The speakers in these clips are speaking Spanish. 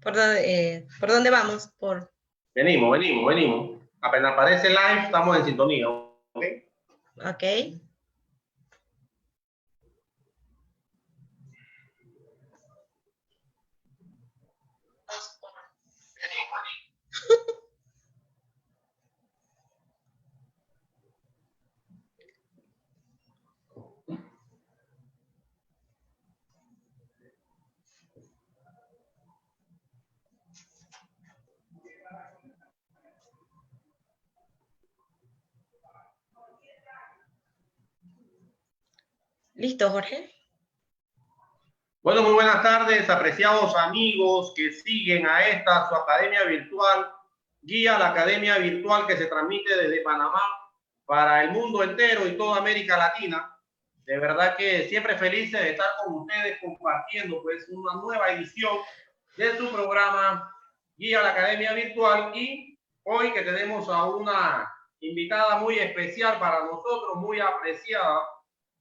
¿Por dónde vamos? Venimos. Apenas aparece live, estamos en sintonía. ¿Ok? Ok. ¿Listo, Jorge? Bueno, muy buenas tardes, apreciados amigos que siguen a esta su academia virtual, Guía la Academia Virtual que se transmite desde Panamá para el mundo entero y toda América Latina. De verdad que siempre felices de estar con ustedes compartiendo pues una nueva edición de su programa Guía la Academia Virtual, y hoy que tenemos a una invitada muy especial para nosotros, muy apreciada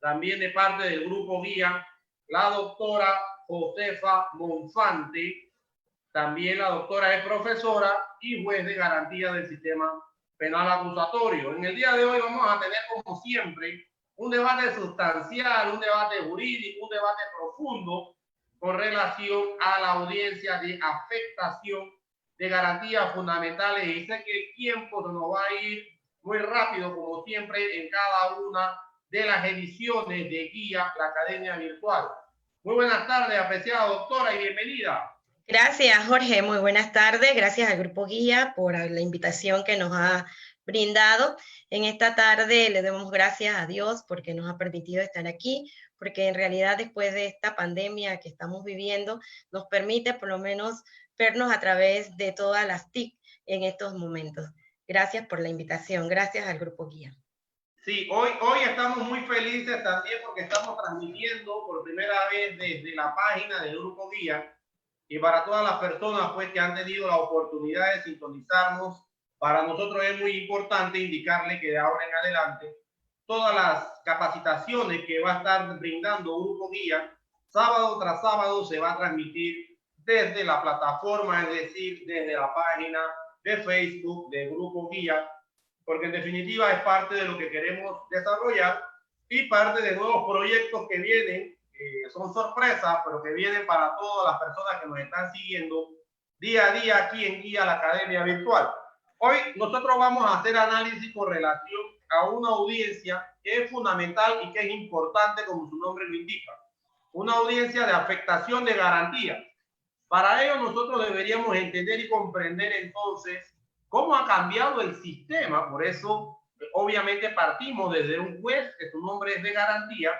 también de parte del Grupo Guía, la doctora Josefa Monfante. También la doctora es profesora y juez de garantía del sistema penal acusatorio. En el día de hoy vamos a tener, como siempre, un debate sustancial, un debate jurídico, un debate profundo con relación a la audiencia de afectación de garantías fundamentales. Y sé que el tiempo se nos va a ir muy rápido, como siempre, en cada una de las ediciones de Guía la Academia Virtual. Muy buenas tardes, apreciada doctora, y bienvenida. Gracias, Jorge. Muy buenas tardes. Gracias al Grupo Guía por la invitación que nos ha brindado. En esta tarde le damos gracias a Dios porque nos ha permitido estar aquí, porque en realidad después de esta pandemia que estamos viviendo, nos permite por lo menos vernos a través de todas las TIC en estos momentos. Gracias por la invitación. Gracias al Grupo Guía. Sí, hoy estamos muy felices también porque estamos transmitiendo por primera vez desde la página del Grupo Guía, y para todas las personas pues que han tenido la oportunidad de sintonizarnos, para nosotros es muy importante indicarle que de ahora en adelante todas las capacitaciones que va a estar brindando Grupo Guía, sábado tras sábado se va a transmitir desde la plataforma, es decir, desde la página de Facebook de Grupo Guía, porque en definitiva es parte de lo que queremos desarrollar y parte de nuevos proyectos que vienen, son sorpresas, pero que vienen para todas las personas que nos están siguiendo día a día aquí en Guía la Academia Virtual. Hoy nosotros vamos a hacer análisis con relación a una audiencia que es fundamental y que es importante, como su nombre lo indica, una audiencia de afectación de garantía. Para ello nosotros deberíamos entender y comprender entonces cómo ha cambiado el sistema. Por eso obviamente partimos desde un juez que su nombre es de garantía,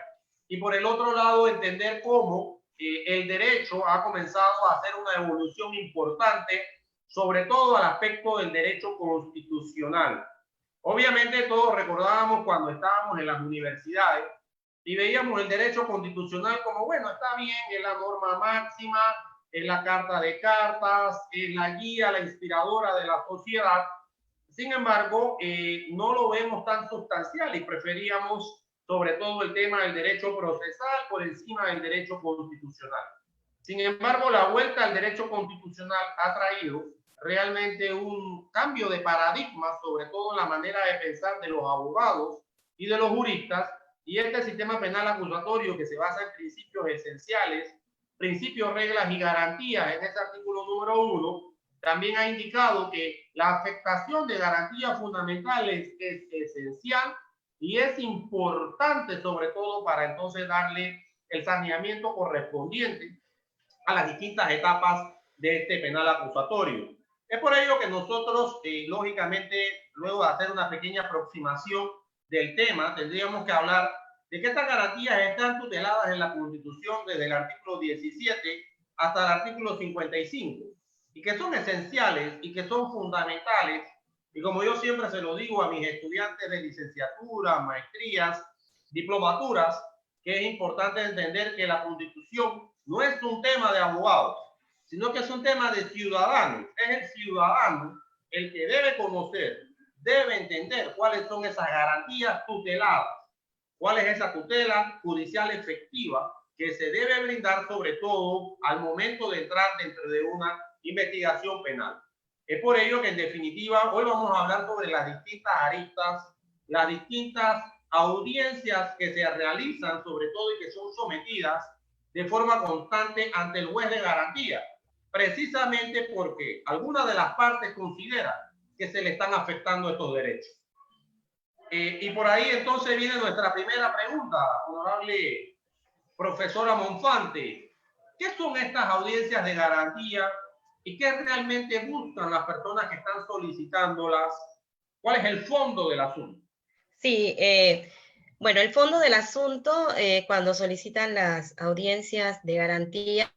y por el otro lado entender cómo el derecho ha comenzado a hacer una evolución importante, sobre todo al aspecto del derecho constitucional. Obviamente todos recordábamos cuando estábamos en las universidades y veíamos el derecho constitucional como, bueno, está bien, es la norma máxima, es la carta de cartas, es la guía, la inspiradora de la sociedad. Sin embargo, no lo vemos tan sustancial y preferíamos sobre todo el tema del derecho procesal por encima del derecho constitucional. Sin embargo, la vuelta al derecho constitucional ha traído realmente un cambio de paradigma, sobre todo en la manera de pensar de los abogados y de los juristas, y este sistema penal acusatorio que se basa en principios esenciales, principios, reglas y garantías en ese artículo número 1, también ha indicado que la afectación de garantías fundamentales es esencial y es importante, sobre todo para entonces darle el saneamiento correspondiente a las distintas etapas de este penal acusatorio. Es por ello que nosotros, lógicamente, luego de hacer una pequeña aproximación del tema, tendríamos que hablar de que estas garantías están tuteladas en la Constitución desde el artículo 17 hasta el artículo 55, y que son esenciales y que son fundamentales. Y como yo siempre se lo digo a mis estudiantes de licenciatura, maestrías, diplomaturas, que es importante entender que la Constitución no es un tema de abogados, sino que es un tema de ciudadanos. Es el ciudadano el que debe conocer, debe entender cuáles son esas garantías tuteladas, cuál es esa tutela judicial efectiva que se debe brindar sobre todo al momento de entrar dentro de una investigación penal. Es por ello que en definitiva hoy vamos a hablar sobre las distintas aristas, las distintas audiencias que se realizan sobre todo y que son sometidas de forma constante ante el juez de garantía, precisamente porque alguna de las partes considera que se le están afectando estos derechos. Y por ahí entonces viene nuestra primera pregunta, honorable profesora Monfante. ¿Qué son estas audiencias de garantía y qué realmente buscan las personas que están solicitándolas? ¿Cuál es el fondo del asunto? Sí, bueno, el fondo del asunto, cuando solicitan las audiencias de garantías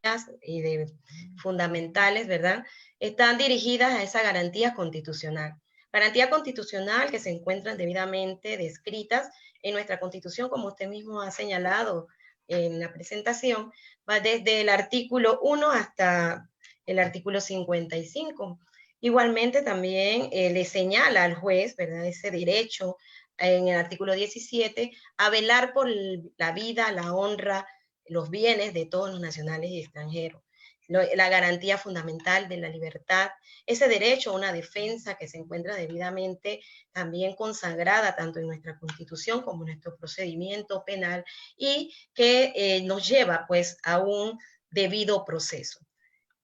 y de fundamentales, ¿verdad? Están dirigidas a esa garantía constitucional. Garantía constitucional que se encuentran debidamente descritas en nuestra Constitución, como usted mismo ha señalado en la presentación, va desde el artículo 1 hasta el artículo 55. Igualmente también le señala al juez, ¿verdad?, ese derecho en el artículo 17, a velar por la vida, la honra, los bienes de todos los nacionales y extranjeros. La garantía fundamental de la libertad, ese derecho a una defensa que se encuentra debidamente también consagrada tanto en nuestra Constitución como en nuestro procedimiento penal y que nos lleva pues a un debido proceso.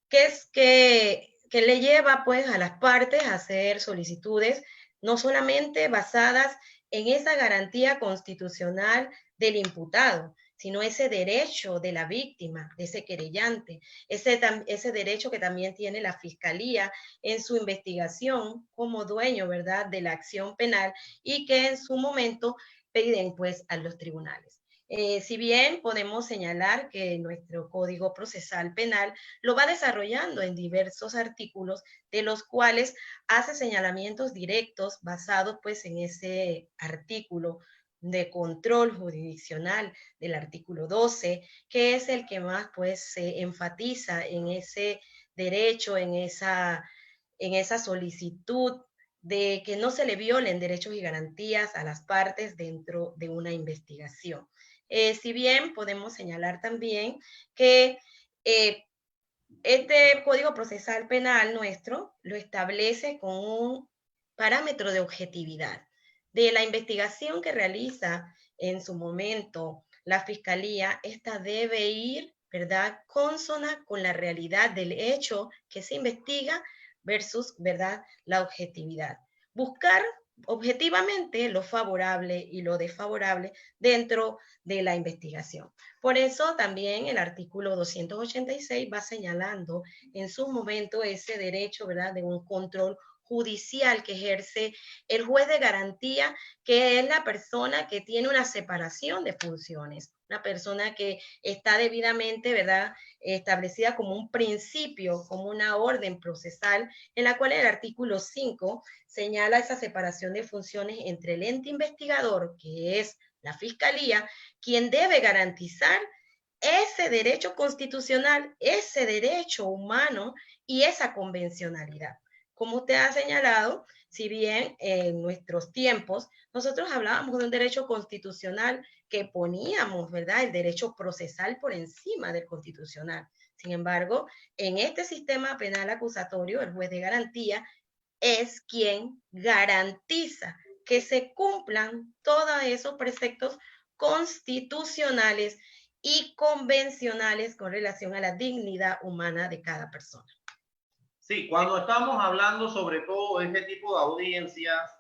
Que le lleva pues a las partes a hacer solicitudes no solamente basadas en esa garantía constitucional del imputado, sino ese derecho de la víctima, de ese querellante, ese derecho que también tiene la Fiscalía en su investigación como dueño, ¿verdad?, de la acción penal y que en su momento piden pues a los tribunales. Si bien podemos señalar que nuestro Código Procesal Penal lo va desarrollando en diversos artículos, de los cuales hace señalamientos directos basados pues en ese artículo de control jurisdiccional del artículo 12, que es el que más pues se enfatiza en ese derecho, en esa solicitud de que no se le violen derechos y garantías a las partes dentro de una investigación. Si bien podemos señalar también que este Código Procesal Penal nuestro lo establece con un parámetro de objetividad de la investigación que realiza en su momento la Fiscalía. Esta debe ir, ¿verdad?, consona con la realidad del hecho que se investiga versus, ¿verdad?, la objetividad. Buscar objetivamente lo favorable y lo desfavorable dentro de la investigación. Por eso también el artículo 286 va señalando en su momento ese derecho, ¿verdad?, de un control judicial que ejerce el juez de garantía, que es la persona que tiene una separación de funciones, una persona que está debidamente, ¿verdad?, establecida como un principio, como una orden procesal, en la cual el artículo 5 señala esa separación de funciones entre el ente investigador, que es la Fiscalía, quien debe garantizar ese derecho constitucional, ese derecho humano y esa convencionalidad. Como usted ha señalado, si bien en nuestros tiempos nosotros hablábamos de un derecho constitucional que poníamos, ¿verdad?, el derecho procesal por encima del constitucional. Sin embargo, en este sistema penal acusatorio, el juez de garantía es quien garantiza que se cumplan todos esos preceptos constitucionales y convencionales con relación a la dignidad humana de cada persona. Sí, cuando estamos hablando sobre todo de este tipo de audiencias,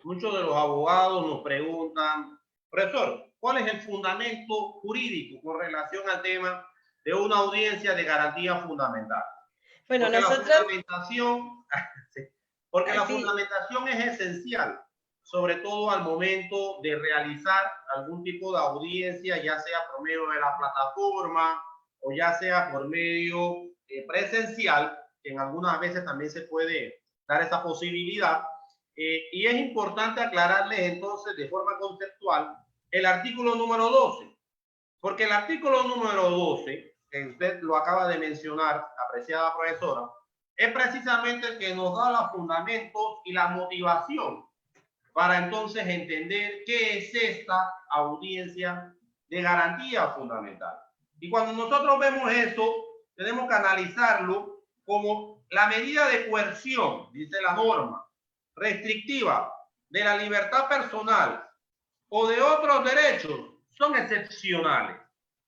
muchos de los abogados nos preguntan, profesor, ¿cuál es el fundamento jurídico con relación al tema de una audiencia de garantía fundamental? Bueno, Porque nosotros... la fundamentación, sí, porque la Así, fundamentación es esencial, sobre todo al momento de realizar algún tipo de audiencia, ya sea por medio de la plataforma o ya sea por medio presencial, que en algunas veces también se puede dar esa posibilidad. Y es importante aclararles entonces de forma conceptual el artículo número 12, porque el artículo número 12, que usted lo acaba de mencionar, apreciada profesora, es precisamente el que nos da los fundamentos y la motivación para entonces entender qué es esta audiencia de garantía fundamental. Y cuando nosotros vemos eso, tenemos que analizarlo como la medida de coerción, dice la norma, restrictiva de la libertad personal o de otros derechos son excepcionales.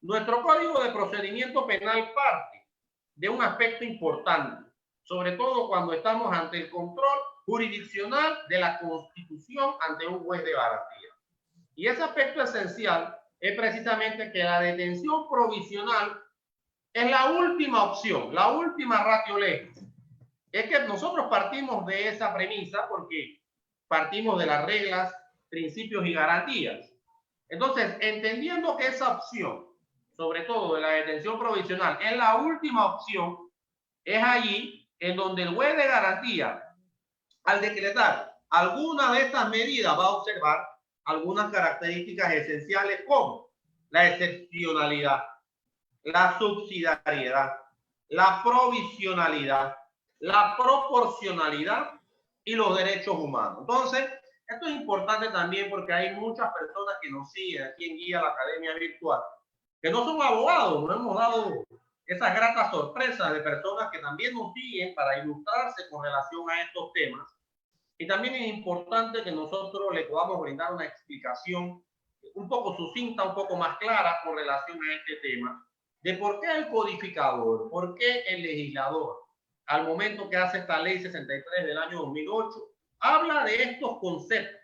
Nuestro Código de Procedimiento Penal parte de un aspecto importante, sobre todo cuando estamos ante el control jurisdiccional de la Constitución ante un juez de garantía. Y ese aspecto esencial es precisamente que la detención provisional es la última opción, la última ratio legis. Es que nosotros partimos de esa premisa porque partimos de las reglas, principios y garantías. Entonces, entendiendo que esa opción, sobre todo de la detención provisional, es la última opción, es allí en donde el juez de garantía, al decretar alguna de estas medidas, va a observar algunas características esenciales como la excepcionalidad, la subsidiariedad, la provisionalidad, la proporcionalidad y los derechos humanos. Entonces, esto es importante también porque hay muchas personas que nos siguen aquí en Guía la Academia Virtual, que no son abogados, nos hemos dado esas gratas sorpresas de personas que también nos siguen para ilustrarse con relación a estos temas. Y también es importante que nosotros le podamos brindar una explicación un poco sucinta, un poco más clara con relación a este tema, de por qué el codificador, por qué el legislador, al momento que hace esta ley 63 del año 2008, habla de estos conceptos,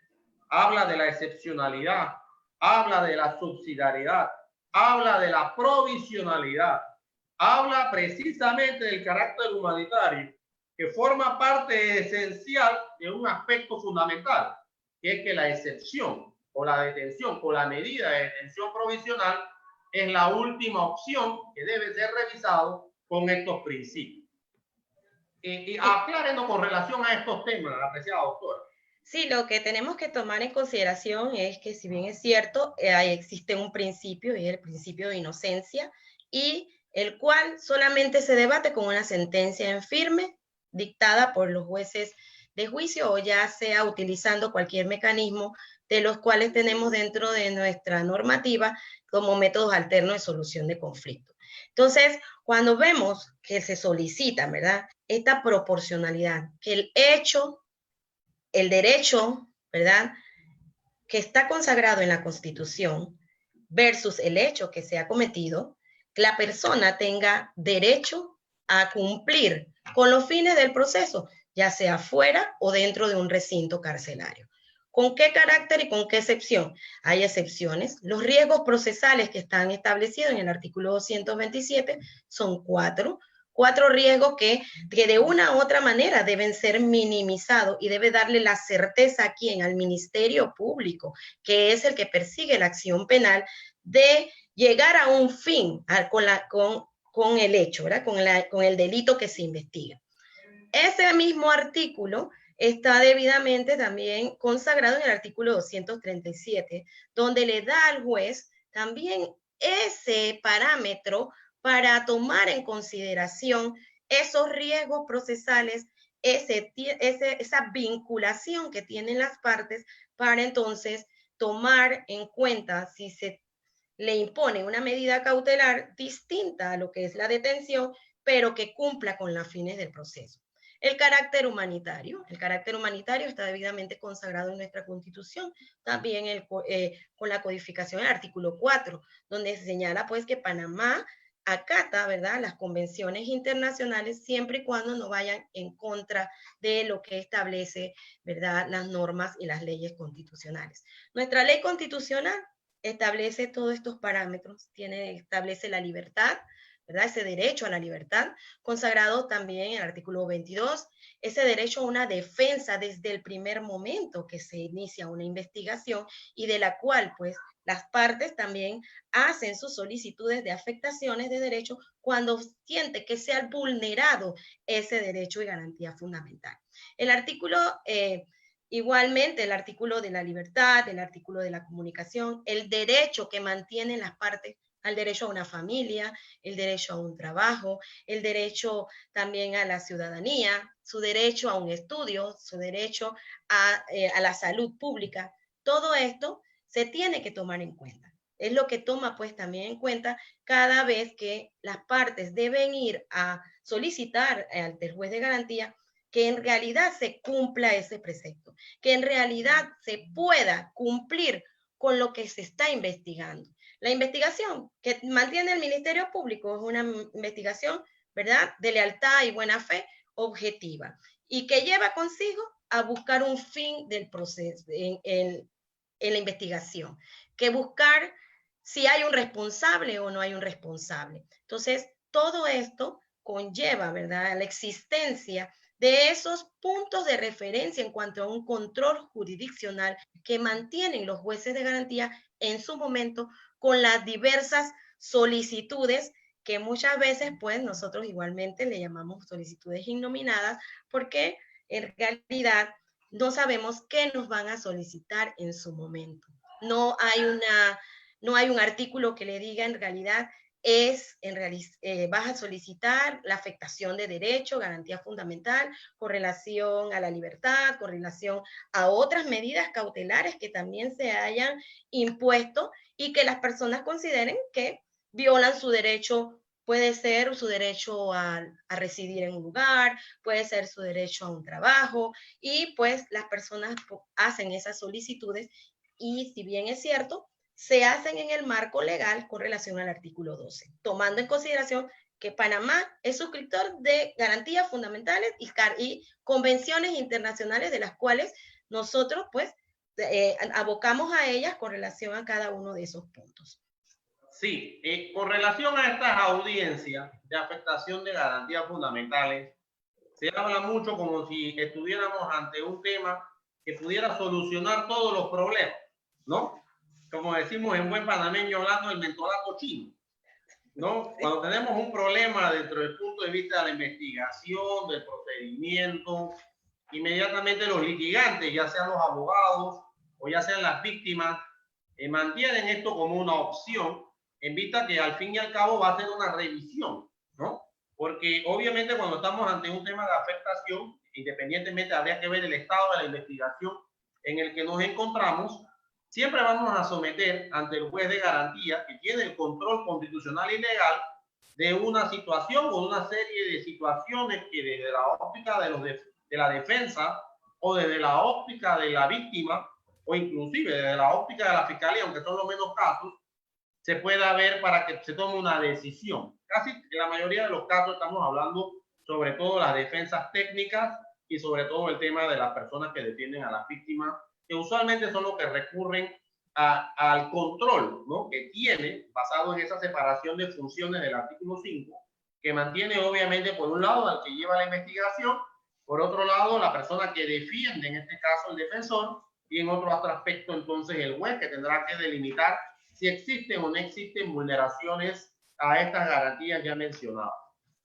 habla de la excepcionalidad, habla de la subsidiariedad, habla de la provisionalidad, habla precisamente del carácter humanitario, que forma parte esencial de un aspecto fundamental, que es que la excepción o la detención o la medida de detención provisional es la última opción que debe ser revisado con estos principios. Y aclárenos con relación a estos temas, apreciada doctora. Sí, lo que tenemos que tomar en consideración es que si bien es cierto, existe un principio, y es el principio de inocencia, y el cual solamente se debate con una sentencia en firme dictada por los jueces de juicio o ya sea utilizando cualquier mecanismo de los cuales tenemos dentro de nuestra normativa como métodos alternos de solución de conflictos. Entonces, cuando vemos que se solicita, ¿verdad?, esta proporcionalidad, que el hecho, el derecho, ¿verdad?, que está consagrado en la Constitución versus el hecho que se ha cometido, la persona tenga derecho a cumplir con los fines del proceso, ya sea fuera o dentro de un recinto carcelario. ¿Con qué carácter y con qué excepción? Hay excepciones. Los riesgos procesales que están establecidos en el artículo 227 son cuatro riesgos que de una u otra manera deben ser minimizados y debe darle la certeza a quien, al Ministerio Público, que es el que persigue la acción penal, de llegar a un fin con el hecho, ¿verdad?, con el delito que se investiga. Ese mismo artículo está debidamente también consagrado en el artículo 237, donde le da al juez también ese parámetro para tomar en consideración esos riesgos procesales, esa vinculación que tienen las partes para entonces tomar en cuenta si se le impone una medida cautelar distinta a lo que es la detención, pero que cumpla con los fines del proceso. El carácter humanitario está debidamente consagrado en nuestra Constitución, también con la codificación del artículo 4, donde se señala pues que Panamá acata, ¿verdad?, las convenciones internacionales siempre y cuando no vayan en contra de lo que establece, ¿verdad?, las normas y las leyes constitucionales. Nuestra ley constitucional establece todos estos parámetros, establece la libertad, ¿verdad?, ese derecho a la libertad, consagrado también en el artículo 22, ese derecho a una defensa desde el primer momento que se inicia una investigación y de la cual, pues, las partes también hacen sus solicitudes de afectaciones de derecho cuando siente que se ha vulnerado ese derecho y garantía fundamental. El artículo igualmente el artículo de la libertad, el artículo de la comunicación, el derecho que mantienen las partes al derecho a una familia, el derecho a un trabajo, el derecho también a la ciudadanía, su derecho a un estudio, su derecho a la salud pública. Todo esto se tiene que tomar en cuenta. es lo que toma pues también en cuenta cada vez que las partes deben ir a solicitar ante el juez de garantía que en realidad se cumpla ese precepto, que en realidad se pueda cumplir con lo que se está investigando. La investigación que mantiene el Ministerio Público es una investigación, ¿verdad?, de lealtad y buena fe objetiva y que lleva consigo a buscar un fin del proceso en la investigación, que buscar si hay un responsable o no hay un responsable. Entonces, todo esto conlleva, ¿verdad?, la existencia de esos puntos de referencia en cuanto a un control jurisdiccional que mantienen los jueces de garantía en su momento con las diversas solicitudes que muchas veces pues nosotros igualmente le llamamos solicitudes innominadas porque en realidad no sabemos qué nos van a solicitar en su momento. No hay un artículo que le diga en realidad vas a solicitar la afectación de derecho, garantía fundamental, con relación a la libertad, con relación a otras medidas cautelares que también se hayan impuesto y que las personas consideren que violan su derecho. Puede ser su derecho a residir en un lugar, puede ser su derecho a un trabajo, y pues las personas hacen esas solicitudes y si bien es cierto, se hacen en el marco legal con relación al artículo 12, tomando en consideración que Panamá es suscriptor de garantías fundamentales y convenciones internacionales de las cuales nosotros pues abocamos a ellas con relación a cada uno de esos puntos. Sí, con relación a estas audiencias de afectación de garantías fundamentales, se habla mucho como si estuviéramos ante un tema que pudiera solucionar todos los problemas, ¿no? Como decimos en buen panameño, hablando del mentolato chino, ¿no? Cuando tenemos un problema dentro del punto de vista de la investigación, del procedimiento, inmediatamente los litigantes, ya sean los abogados o ya sean las víctimas, mantienen esto como una opción en vista que al fin y al cabo va a ser una revisión, ¿no? Porque obviamente cuando estamos ante un tema de afectación, independientemente habría que ver el estado de la investigación en el que nos encontramos, siempre vamos a someter ante el juez de garantía que tiene el control constitucional y legal de una situación o de una serie de situaciones que desde la óptica de la defensa o desde la óptica de la víctima o inclusive desde la óptica de la fiscalía, aunque son los menos casos, se pueda ver para que se tome una decisión. Casi en la mayoría de los casos estamos hablando sobre todo las defensas técnicas y sobre todo el tema de las personas que defienden a las víctimas, que usualmente son los que recurren al control, ¿no?, que tiene, basado en esa separación de funciones del artículo 5, que mantiene obviamente por un lado al que lleva la investigación, por otro lado la persona que defiende, en este caso el defensor, y en otro aspecto entonces el juez, que tendrá que delimitar si existen o no existen vulneraciones a estas garantías ya mencionadas.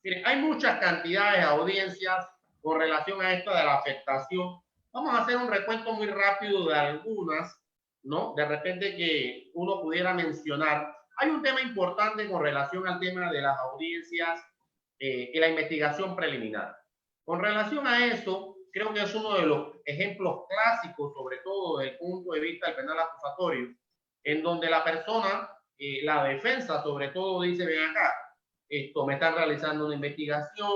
Miren, hay muchas cantidades de audiencias con relación a esto de la afectación. Vamos a hacer un recuento muy rápido de algunas, ¿no? De repente que uno pudiera mencionar. Hay un tema importante con relación al tema de las audiencias y la investigación preliminar. Con relación a eso, creo que es uno de los ejemplos clásicos, sobre todo desde el punto de vista del penal acusatorio, en donde la persona, la defensa sobre todo, dice, ven acá, esto me están realizando una investigación,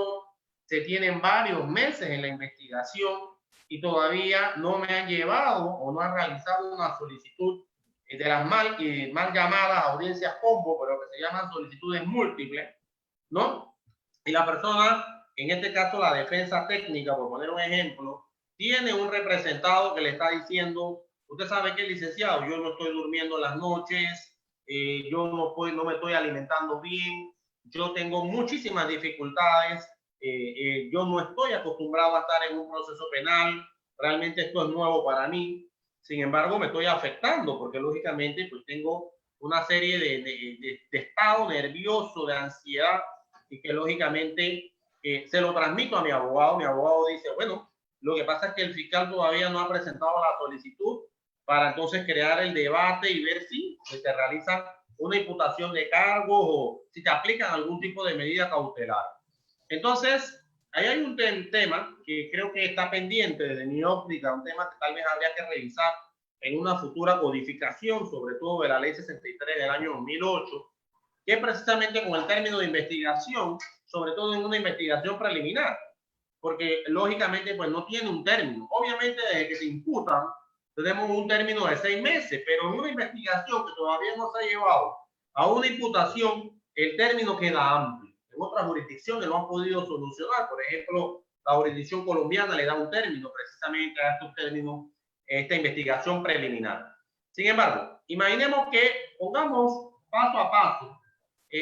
se tienen varios meses en la investigación y todavía no me han llevado o no han realizado una solicitud de las mal llamadas audiencias combo, pero que se llaman solicitudes múltiples, ¿no? Y la persona, en este caso la defensa técnica, por poner un ejemplo, tiene un representado que le está diciendo, usted sabe que, licenciado, yo no estoy durmiendo las noches, yo no me estoy alimentando bien, yo tengo muchísimas dificultades, yo no estoy acostumbrado a estar en un proceso penal, realmente esto es nuevo para mí, sin embargo me estoy afectando porque lógicamente pues tengo una serie de estado nervioso, de ansiedad, y que lógicamente se lo transmito a mi abogado dice, bueno, lo que pasa es que el fiscal todavía no ha presentado la solicitud para entonces crear el debate y ver si se realiza una imputación de cargos o si te aplican algún tipo de medida cautelar. Entonces, ahí hay un tema que creo que está pendiente desde mi óptica, un tema que tal vez habría que revisar en una futura codificación, sobre todo de la Ley 63 del año 2008, que es precisamente con el término de investigación, sobre todo en una investigación preliminar, porque lógicamente pues no tiene un término. Obviamente desde que se imputan tenemos un término de 6 meses, pero en una investigación que todavía no se ha llevado a una imputación, el término queda amplio. En otras jurisdicciones lo han podido solucionar, por ejemplo, la jurisdicción colombiana le da un término precisamente a estos términos, esta investigación preliminar. Sin embargo, imaginemos que pongamos paso a paso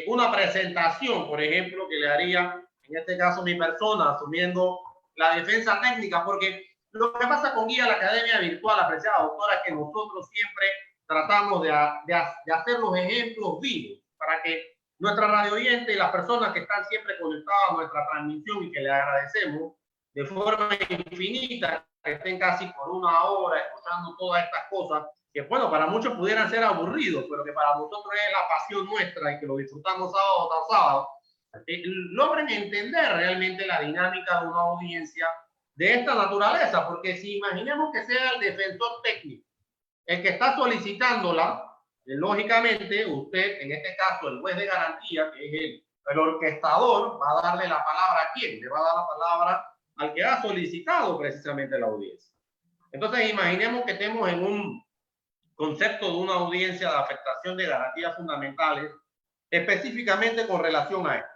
una presentación, por ejemplo, que le haría, en este caso, mi persona, asumiendo la defensa técnica, porque lo que pasa con Guía la Academia Virtual, apreciada doctora, es que nosotros siempre tratamos de hacer los ejemplos vivos para que nuestra radio oyente y las personas que están siempre conectadas a nuestra transmisión y que le agradecemos de forma infinita, que estén casi por una hora escuchando todas estas cosas, que bueno, para muchos pudieran ser aburridos, pero que para nosotros es la pasión nuestra y que lo disfrutamos sábado tras sábado, logren entender realmente la dinámica de una audiencia de esta naturaleza, porque si imaginemos que sea el defensor técnico el que está solicitándola, lógicamente usted, en este caso el juez de garantía, que es el orquestador, va a darle la palabra a quién, le va a dar la palabra al que ha solicitado precisamente la audiencia. Entonces imaginemos que estemos en un concepto de una audiencia de afectación de garantías fundamentales, específicamente con relación a esto,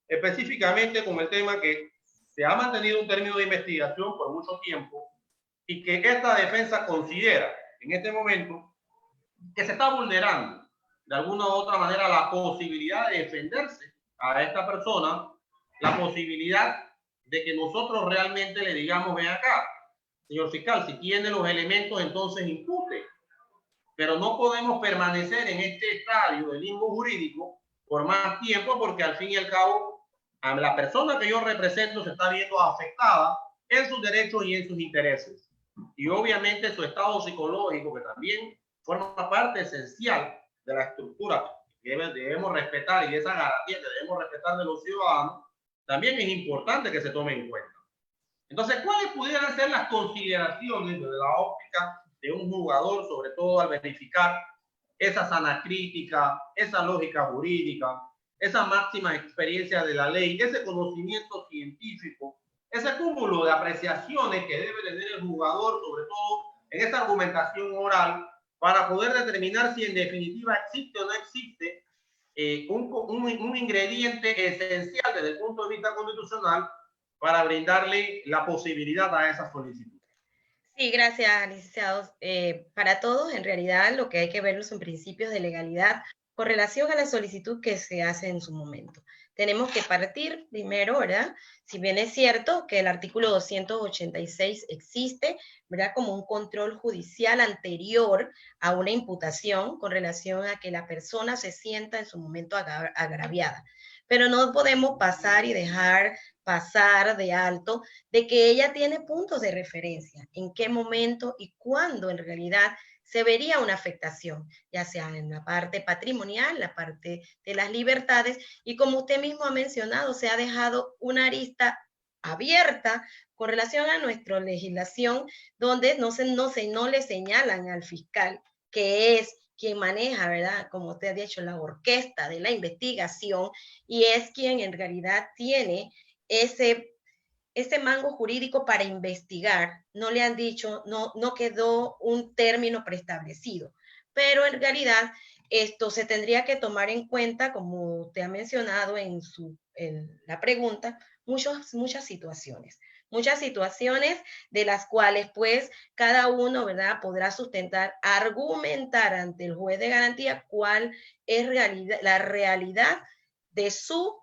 específicamente con el tema que se ha mantenido un término de investigación por mucho tiempo y que esta defensa considera en este momento que se está vulnerando de alguna u otra manera la posibilidad de defenderse a esta persona, la posibilidad de que nosotros realmente le digamos, ven acá, señor fiscal, si tiene los elementos, entonces impute. Pero no podemos permanecer en este estadio del limbo jurídico por más tiempo, porque al fin y al cabo, a la persona que yo represento se está viendo afectada en sus derechos y en sus intereses. Y obviamente su estado psicológico, que también forma parte esencial de la estructura que debemos respetar y esa garantía que debemos respetar de los ciudadanos, también es importante que se tome en cuenta. Entonces, ¿cuáles pudieran ser las consideraciones desde la óptica de un jugador, sobre todo al verificar esa sana crítica, esa lógica jurídica, esa máxima experiencia de la ley, ese conocimiento científico, ese cúmulo de apreciaciones que debe tener el jugador, sobre todo en esta argumentación oral, para poder determinar si en definitiva existe o no existe un ingrediente esencial desde el punto de vista constitucional para brindarle la posibilidad a esa solicitud? Sí, gracias, licenciados. Para todos, en realidad, lo que hay que ver son principios de legalidad con relación a la solicitud que se hace en su momento. Tenemos que partir primero, ¿verdad? Si bien es cierto que el artículo 286 existe, ¿verdad? Como un control judicial anterior a una imputación con relación a que la persona se sienta en su momento agraviada. Pero no podemos pasar y dejar pasar de alto de que ella tiene puntos de referencia, en qué momento y cuándo en realidad se vería una afectación, ya sea en la parte patrimonial, la parte de las libertades, y como usted mismo ha mencionado, se ha dejado una arista abierta con relación a nuestra legislación, donde no le señalan al fiscal que es quien maneja, ¿verdad? Como usted ha dicho, la orquesta de la investigación, y es quien en realidad tiene ese mango jurídico para investigar. No le han dicho, no quedó un término preestablecido, pero en realidad esto se tendría que tomar en cuenta, como usted ha mencionado en la pregunta, muchas situaciones de las cuales pues cada uno, ¿verdad?, podrá sustentar, argumentar ante el juez de garantía cuál es la realidad de su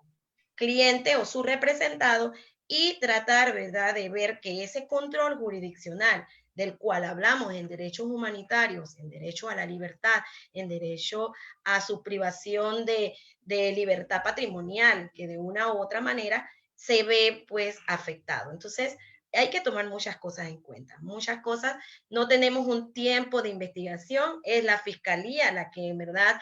cliente o su representado, y tratar, ¿verdad?, de ver que ese control jurisdiccional del cual hablamos en derechos humanitarios, en derecho a la libertad, en derecho a su privación de libertad patrimonial, que de una u otra manera se ve pues afectado. Entonces, hay que tomar muchas cosas en cuenta, muchas cosas. No tenemos un tiempo de investigación, es la fiscalía la que en verdad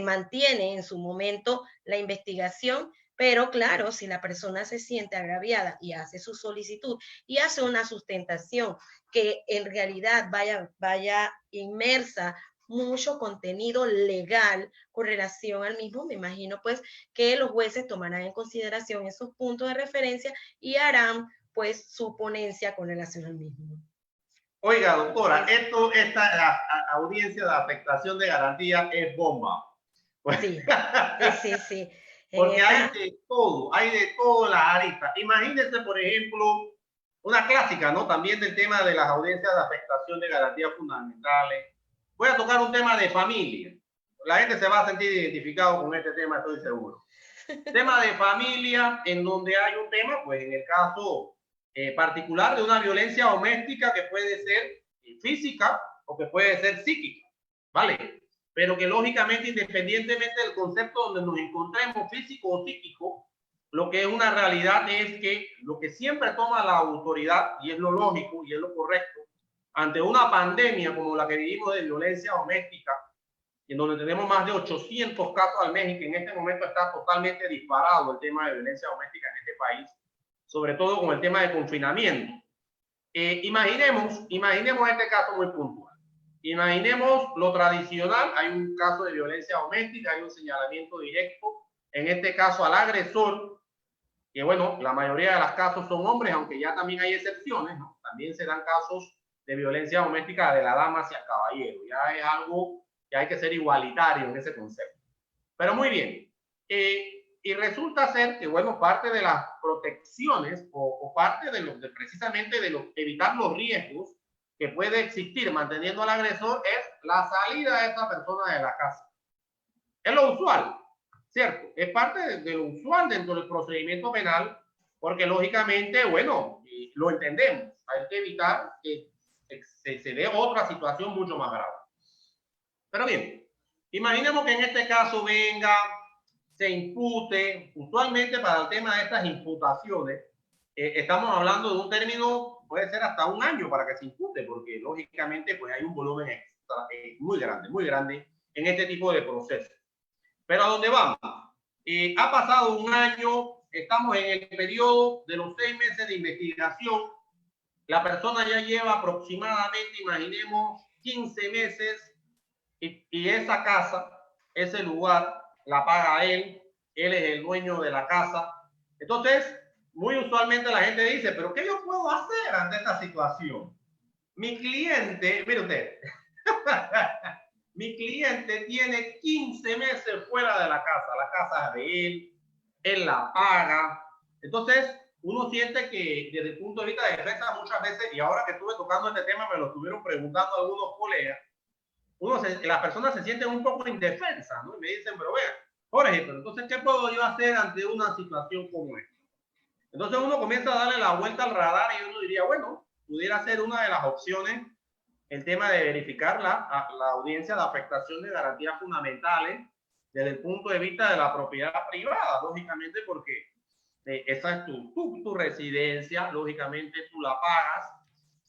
mantiene en su momento la investigación, Pero claro, si la persona se siente agraviada y hace su solicitud y hace una sustentación que en realidad vaya inmersa mucho contenido legal con relación al mismo, me imagino pues que los jueces tomarán en consideración esos puntos de referencia y harán pues su ponencia con relación al mismo. Oiga, doctora, esta audiencia de afectación de garantía es bomba. Sí, sí. Porque hay de todo en las aristas. Imagínense, por ejemplo, una clásica, ¿no? También del tema de las audiencias de afectación de garantías fundamentales. Voy a tocar un tema de familia. La gente se va a sentir identificado con este tema, estoy seguro. Tema de familia, en donde hay un tema, pues en el caso particular de una violencia doméstica que puede ser física o que puede ser psíquica, ¿vale? Pero que lógicamente, independientemente del concepto donde nos encontremos, físico o psíquico, lo que es una realidad es que lo que siempre toma la autoridad, y es lo lógico y es lo correcto, ante una pandemia como la que vivimos de violencia doméstica, en donde tenemos más de 800 casos al mes y que en este momento está totalmente disparado el tema de violencia doméstica en este país, sobre todo con el tema de confinamiento. Imaginemos este caso muy puntual. Imaginemos lo tradicional, hay un caso de violencia doméstica, hay un señalamiento directo, en este caso al agresor, que bueno, la mayoría de los casos son hombres, aunque ya también hay excepciones, ¿no? También se dan casos de violencia doméstica de la dama hacia el caballero, ya es algo que hay que ser igualitario en ese concepto. Pero muy bien, y resulta ser que, bueno, parte de las protecciones o parte de precisamente de evitar los riesgos que puede existir manteniendo al agresor es la salida de esa persona de la casa. Es lo usual, ¿cierto? Es parte de lo usual dentro del procedimiento penal, porque lógicamente, bueno, lo entendemos, hay que evitar que se dé otra situación mucho más grave. Pero bien, imaginemos que en este caso venga, se impute, usualmente para el tema de estas imputaciones, estamos hablando de un término, puede ser hasta un año para que se impute, porque lógicamente pues hay un volumen extra, muy grande en este tipo de procesos. Pero ¿a dónde vamos? Ha pasado un año, estamos en el periodo de los 6 meses de investigación, la persona ya lleva aproximadamente, imaginemos, 15 meses y esa casa, ese lugar, la paga él es el dueño de la casa. Entonces, muy usualmente la gente dice, pero ¿qué yo puedo hacer ante esta situación? Mi cliente, mire usted, mi cliente tiene 15 meses fuera de la casa es de él la paga. Entonces, uno siente que desde el punto de vista de defensa muchas veces, y ahora que estuve tocando este tema, me lo estuvieron preguntando algunos colegas, las personas se sienten un poco indefensas, ¿no? Y me dicen, pero vean, Jorge, pero entonces, ¿qué puedo yo hacer ante una situación como esta? Entonces uno comienza a darle la vuelta al radar y uno diría, bueno, pudiera ser una de las opciones el tema de verificar la audiencia de afectación de garantías fundamentales desde el punto de vista de la propiedad privada, lógicamente porque esa es tu residencia, lógicamente tú la pagas,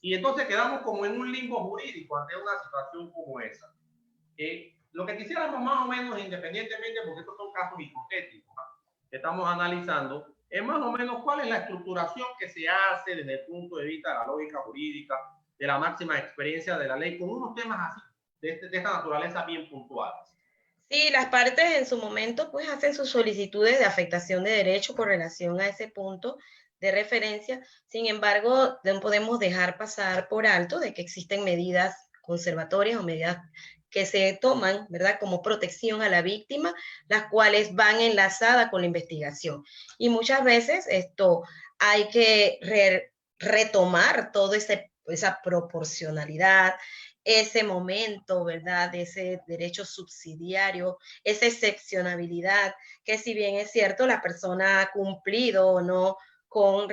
y entonces quedamos como en un limbo jurídico ante una situación como esa. Lo que quisiéramos más o menos, independientemente, porque estos son casos hipotéticos, ¿no?, que estamos analizando, es más o menos cuál es la estructuración que se hace desde el punto de vista de la lógica jurídica, de la máxima experiencia de la ley, con unos temas así, de esta naturaleza bien puntuales. Sí, las partes en su momento pues hacen sus solicitudes de afectación de derecho con relación a ese punto de referencia. Sin embargo, no podemos dejar pasar por alto de que existen medidas conservatorias o medidas que se toman, ¿verdad?, como protección a la víctima, las cuales van enlazadas con la investigación. Y muchas veces esto hay que retomar toda esa proporcionalidad, ese momento, ¿verdad?, de ese derecho subsidiario, esa excepcionabilidad, que si bien es cierto, la persona ha cumplido o no con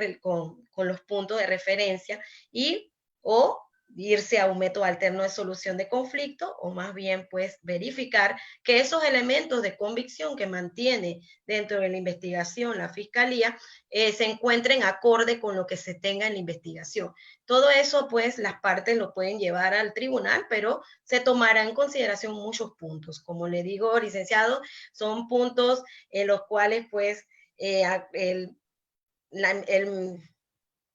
los puntos de referencia y o irse a un método alterno de solución de conflicto o más bien pues verificar que esos elementos de convicción que mantiene dentro de la investigación la fiscalía se encuentren acorde con lo que se tenga en la investigación. Todo eso pues las partes lo pueden llevar al tribunal, pero se tomará en consideración muchos puntos. Como le digo, licenciado, son puntos en los cuales pues el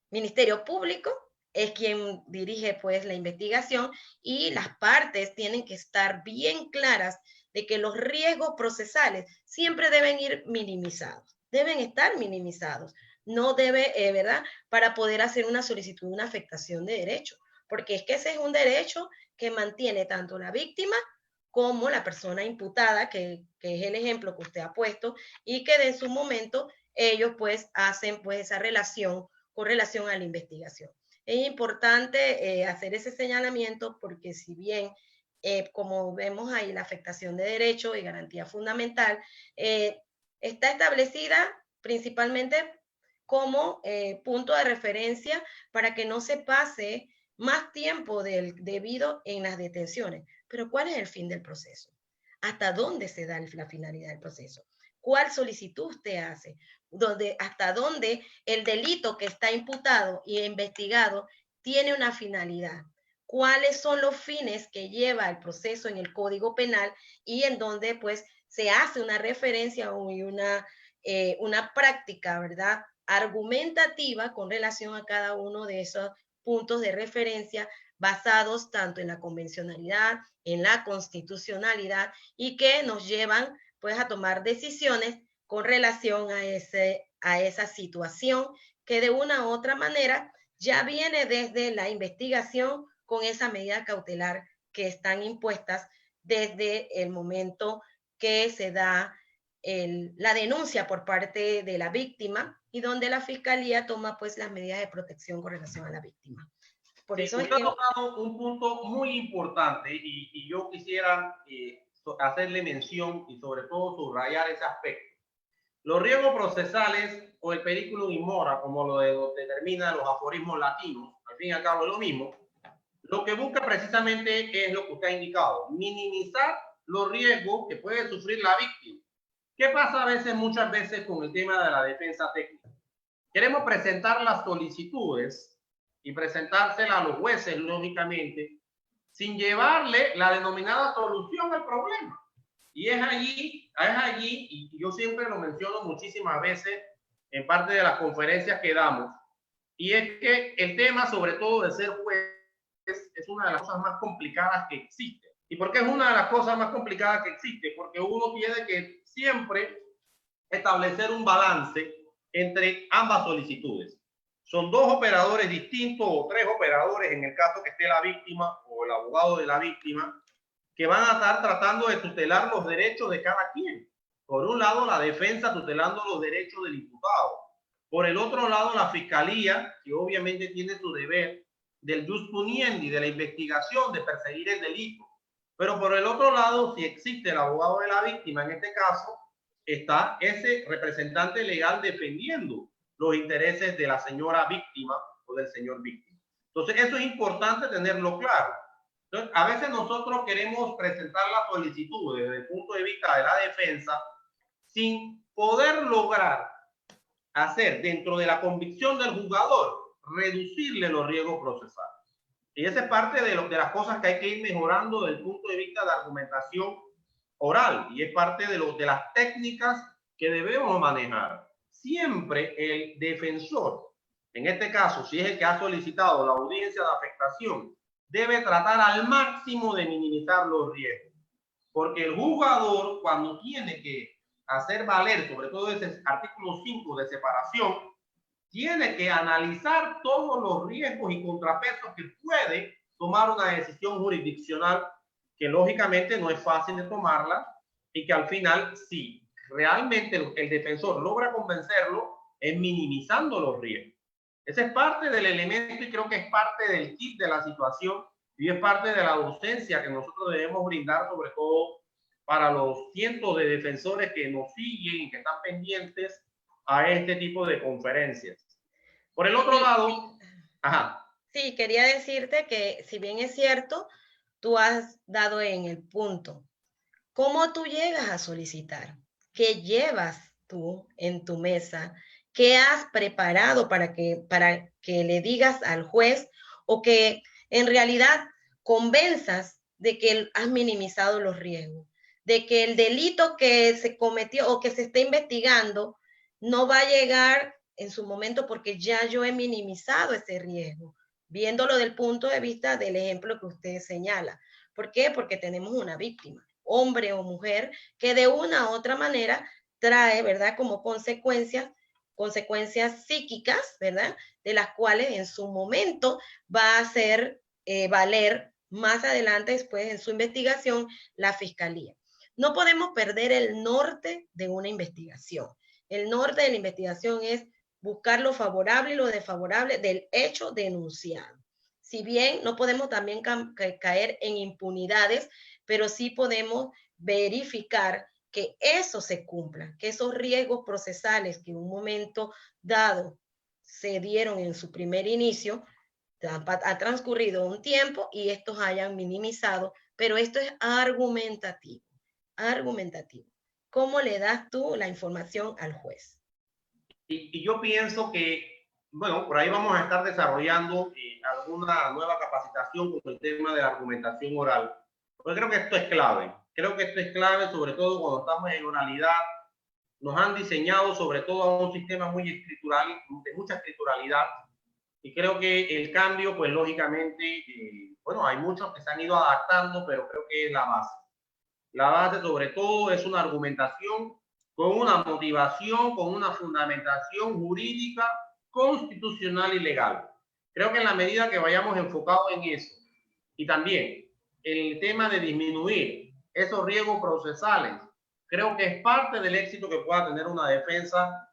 Ministerio Público es quien dirige pues la investigación y las partes tienen que estar bien claras de que los riesgos procesales siempre deben ir minimizados, deben estar minimizados. No debe, ¿verdad? Para poder hacer una solicitud de una afectación de derecho, porque es que ese es un derecho que mantiene tanto la víctima como la persona imputada, que es el ejemplo que usted ha puesto, y que en su momento ellos pues hacen pues esa relación con relación a la investigación. Es importante hacer ese señalamiento porque si bien, como vemos ahí, la afectación de derecho y garantía fundamental está establecida principalmente como punto de referencia para que no se pase más tiempo del debido en las detenciones. Pero ¿cuál es el fin del proceso? ¿Hasta dónde se da la finalidad del proceso? ¿Cuál solicitud usted hace? ¿Hasta dónde el delito que está imputado y investigado tiene una finalidad? ¿Cuáles son los fines que lleva el proceso en el Código Penal y en donde pues se hace una referencia y una práctica, ¿verdad?, argumentativa con relación a cada uno de esos puntos de referencia basados tanto en la convencionalidad, en la constitucionalidad y que nos llevan pues a tomar decisiones con relación a esa situación que de una u otra manera ya viene desde la investigación con esa medida cautelar que están impuestas desde el momento que se da la denuncia por parte de la víctima y donde la fiscalía toma pues las medidas de protección con relación a la víctima. Por eso usted ha tocado un punto muy importante y yo quisiera hacerle mención y sobre todo subrayar ese aspecto. Los riesgos procesales o el periculum in mora, como lo determinan los aforismos latinos, al fin y al cabo es lo mismo, lo que busca precisamente es lo que usted ha indicado, minimizar los riesgos que puede sufrir la víctima. ¿Qué pasa muchas veces con el tema de la defensa técnica? Queremos presentar las solicitudes y presentárselas a los jueces, lógicamente, sin llevarle la denominada solución al problema. Y es allí, y yo siempre lo menciono muchísimas veces en parte de las conferencias que damos, y es que el tema, sobre todo de ser juez, es una de las cosas más complicadas que existe. ¿Y por qué es una de las cosas más complicadas que existe? Porque uno tiene que siempre establecer un balance entre ambas solicitudes. Son dos operadores distintos o tres operadores en el caso que esté la víctima o el abogado de la víctima, que van a estar tratando de tutelar los derechos de cada quien. Por un lado, la defensa tutelando los derechos del imputado. Por el otro lado, la fiscalía, que obviamente tiene su deber del jus puniendi, de la investigación, de perseguir el delito. Pero por el otro lado, si existe el abogado de la víctima, en este caso, está ese representante legal defendiendo los intereses de la señora víctima o del señor víctima. Entonces, eso es importante tenerlo claro. Entonces, a veces nosotros queremos presentar la solicitud desde el punto de vista de la defensa sin poder lograr hacer dentro de la convicción del juzgador reducirle los riesgos procesales. Y esa es parte de las cosas que hay que ir mejorando desde el punto de vista de argumentación oral y es parte de las técnicas que debemos manejar. Siempre el defensor, en este caso, si es el que ha solicitado la audiencia de afectación, debe tratar al máximo de minimizar los riesgos. Porque el juzgador, cuando tiene que hacer valer, sobre todo ese artículo 5 de separación, tiene que analizar todos los riesgos y contrapesos que puede tomar una decisión jurisdiccional que lógicamente no es fácil de tomarla y que al final, si realmente el defensor logra convencerlo, es minimizando los riesgos. Ese es parte del elemento y creo que es parte del kit de la situación y es parte de la docencia que nosotros debemos brindar, sobre todo para los cientos de defensores que nos siguen y que están pendientes a este tipo de conferencias. Por el otro lado, ajá. Sí, quería decirte que si bien es cierto, tú has dado en el punto. ¿Cómo tú llegas a solicitar? ¿Qué llevas tú en tu mesa? ¿Qué has preparado para que le digas al juez o que en realidad convenzas de que has minimizado los riesgos? De que el delito que se cometió o que se está investigando no va a llegar en su momento porque ya yo he minimizado ese riesgo, viéndolo del punto de vista del ejemplo que usted señala. ¿Por qué? Porque tenemos una víctima, hombre o mujer, que de una u otra manera trae, ¿verdad? Como consecuencias psíquicas, ¿verdad? De las cuales en su momento va a hacer valer más adelante, después en su investigación, la fiscalía. No podemos perder el norte de una investigación. El norte de la investigación es buscar lo favorable y lo desfavorable del hecho denunciado. Si bien no podemos también caer en impunidades, pero sí podemos verificar que eso se cumpla, que esos riesgos procesales que en un momento dado se dieron en su primer inicio, ha transcurrido un tiempo y estos hayan minimizado, pero esto es argumentativo, argumentativo. ¿Cómo le das tú la información al juez? Y yo pienso que, bueno, por ahí vamos a estar desarrollando alguna nueva capacitación con el tema de la argumentación oral. Porque creo que esto es clave. Creo que esto es clave, sobre todo cuando estamos en oralidad. Nos han diseñado sobre todo a un sistema muy escritural, de mucha escrituralidad. Y creo que el cambio, pues lógicamente, bueno, hay muchos que se han ido adaptando, pero creo que es la base. La base sobre todo es una argumentación con una motivación, con una fundamentación jurídica, constitucional y legal. Creo que en la medida que vayamos enfocados en eso, y también el tema de disminuir esos riesgos procesales, creo que es parte del éxito que pueda tener una defensa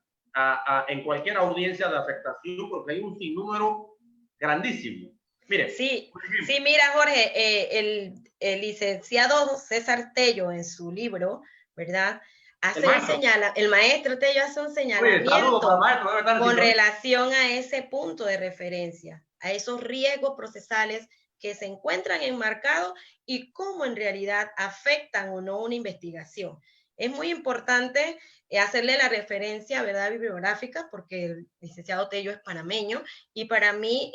en cualquier audiencia de afectación, porque hay un sinnúmero grandísimo. Mire, sí, sí, mira, Jorge, el licenciado César Tello en su libro, ¿verdad? El maestro Tello hace un señalamiento con relación a ese punto de referencia, a esos riesgos procesales que se encuentran enmarcados y cómo en realidad afectan o no una investigación. Es muy importante hacerle la referencia, ¿verdad?, bibliográfica, porque el licenciado Tello es panameño, y para mí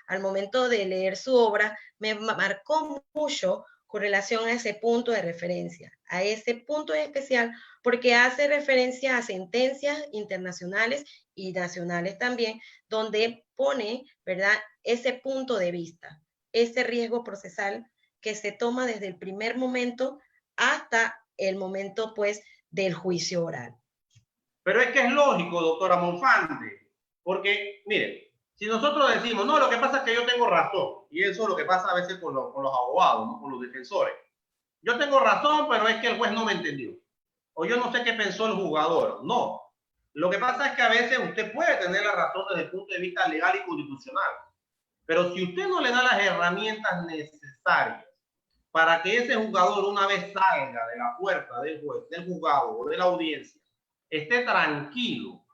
al momento de leer su obra, me marcó mucho con relación a ese punto de referencia, a ese punto especial, porque hace referencia a sentencias internacionales y nacionales también, donde pone, ¿verdad?, ese punto de vista, ese riesgo procesal que se toma desde el primer momento hasta el momento, pues, del juicio oral. Pero es que es lógico, doctora Monfante, porque, mire, si nosotros decimos, no, lo que pasa es que yo tengo razón, y eso es lo que pasa a veces con los abogados, ¿no?, con los defensores. Yo tengo razón, pero es que el juez no me entendió. O yo no sé qué pensó el jugador. No. Lo que pasa es que a veces usted puede tener la razón desde el punto de vista legal y constitucional. Pero si usted no le da las herramientas necesarias para que ese jugador, una vez salga de la puerta del juez, del juzgado o de la audiencia, esté tranquilo,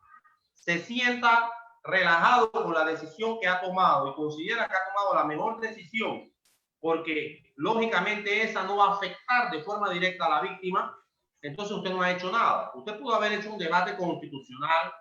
se sienta relajado con la decisión que ha tomado y considera que ha tomado la mejor decisión, porque lógicamente esa no va a afectar de forma directa a la víctima, entonces usted no ha hecho nada. Usted pudo haber hecho un debate constitucional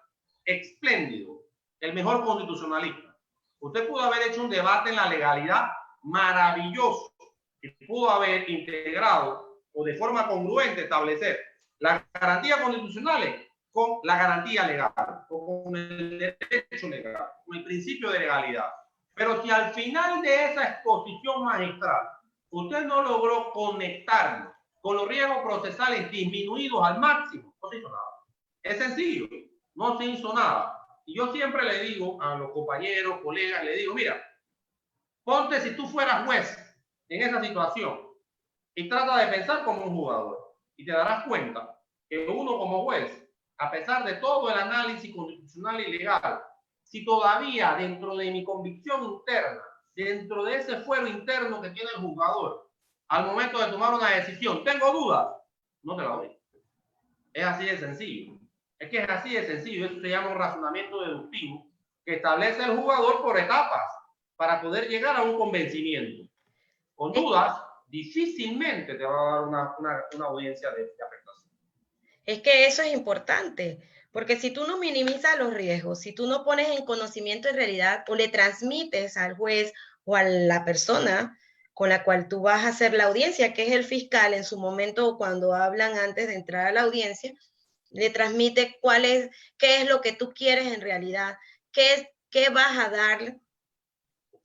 espléndido, el mejor constitucionalista. Usted pudo haber hecho un debate en la legalidad maravilloso, que pudo haber integrado o de forma congruente establecer las garantías constitucionales con la garantía legal, con el derecho legal, con el principio de legalidad. Pero si al final de esa exposición magistral usted no logró conectarlo con los riesgos procesales disminuidos al máximo, no se hizo nada. Es sencillo, no se hizo nada. Y yo siempre le digo a los compañeros, colegas, le digo, mira, ponte si tú fueras juez en esa situación y trata de pensar como un jugador y te darás cuenta que uno como juez, a pesar de todo el análisis constitucional y legal, si todavía dentro de mi convicción interna, dentro de ese fuero interno que tiene el jugador, al momento de tomar una decisión, tengo dudas, no te la doy. Es así de sencillo. Es que es así de sencillo. Eso se llama un razonamiento deductivo que establece el jugador por etapas para poder llegar a un convencimiento. Con dudas, difícilmente te va a dar una audiencia de afectación. Es que eso es importante, porque si tú no minimizas los riesgos, si tú no pones en conocimiento en realidad o le transmites al juez o a la persona con la cual tú vas a hacer la audiencia, que es el fiscal en su momento cuando hablan antes de entrar a la audiencia, le transmite qué es lo que tú quieres en realidad, qué vas a dar.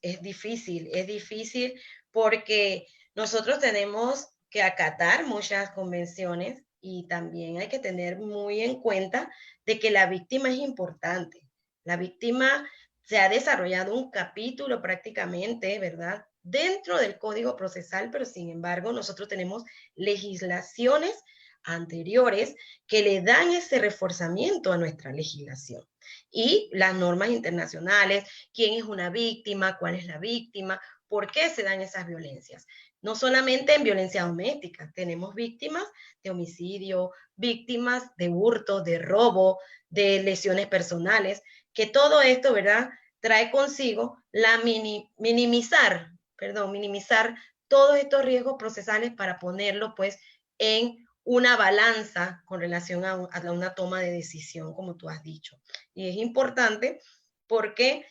Es difícil porque nosotros tenemos que acatar muchas convenciones y también hay que tener muy en cuenta de que la víctima es importante. La víctima se ha desarrollado un capítulo prácticamente, ¿verdad? Dentro del Código Procesal, pero sin embargo nosotros tenemos legislaciones anteriores que le dan ese reforzamiento a nuestra legislación. Y las normas internacionales, quién es una víctima, cuál es la víctima, por qué se dan esas violencias. No solamente en violencia doméstica, tenemos víctimas de homicidio, víctimas de hurto, de robo, de lesiones personales, que todo esto, ¿verdad?, trae consigo la minimizar todos estos riesgos procesales para ponerlo, pues, en una balanza con relación a una toma de decisión, como tú has dicho. Y es importante porque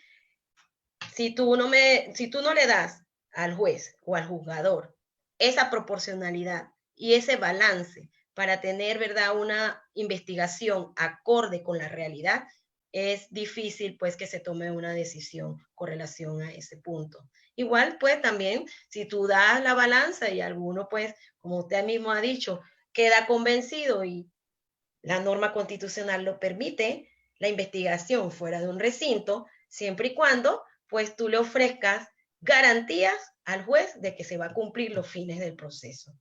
si tú no le das al juez o al juzgador esa proporcionalidad y ese balance para tener, ¿verdad?, una investigación acorde con la realidad, es difícil, pues, que se tome una decisión con relación a ese punto. Igual, pues, también, si tú das la balanza y alguno, pues, como usted mismo ha dicho, queda convencido y la norma constitucional lo permite, la investigación fuera de un recinto, siempre y cuando, pues, tú le ofrezcas garantías al juez de que se va a cumplir los fines del proceso.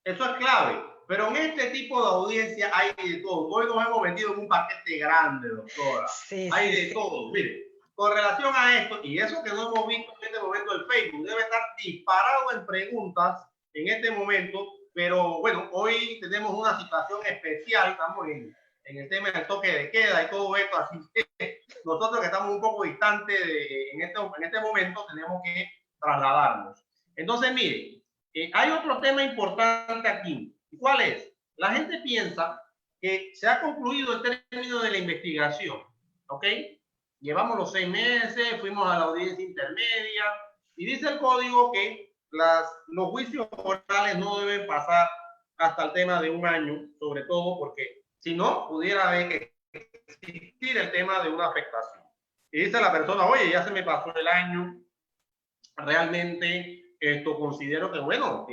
Eso es clave. Pero en este tipo de audiencia hay de todo. Hoy nos hemos metido en un paquete grande, doctora. Sí, Hay sí, de sí. todo. Mire, con relación a esto, y eso que no hemos visto en este momento el Facebook, debe estar disparado en preguntas en este momento, pero bueno, hoy tenemos una situación especial, estamos en el tema del toque de queda y todo esto, así que nosotros que estamos un poco distantes en este momento tenemos que trasladarnos. Entonces, mire, hay otro tema importante aquí. ¿Cuál es? La gente piensa que se ha concluido el término de la investigación, ¿ok? Llevamos los 6 meses, fuimos a la audiencia intermedia y dice el código que los juicios orales no deben pasar hasta el tema de 1 año, sobre todo porque si no, pudiera haber que existir el tema de una afectación. Y dice la persona, oye, ya se me pasó el año, realmente esto considero que, bueno,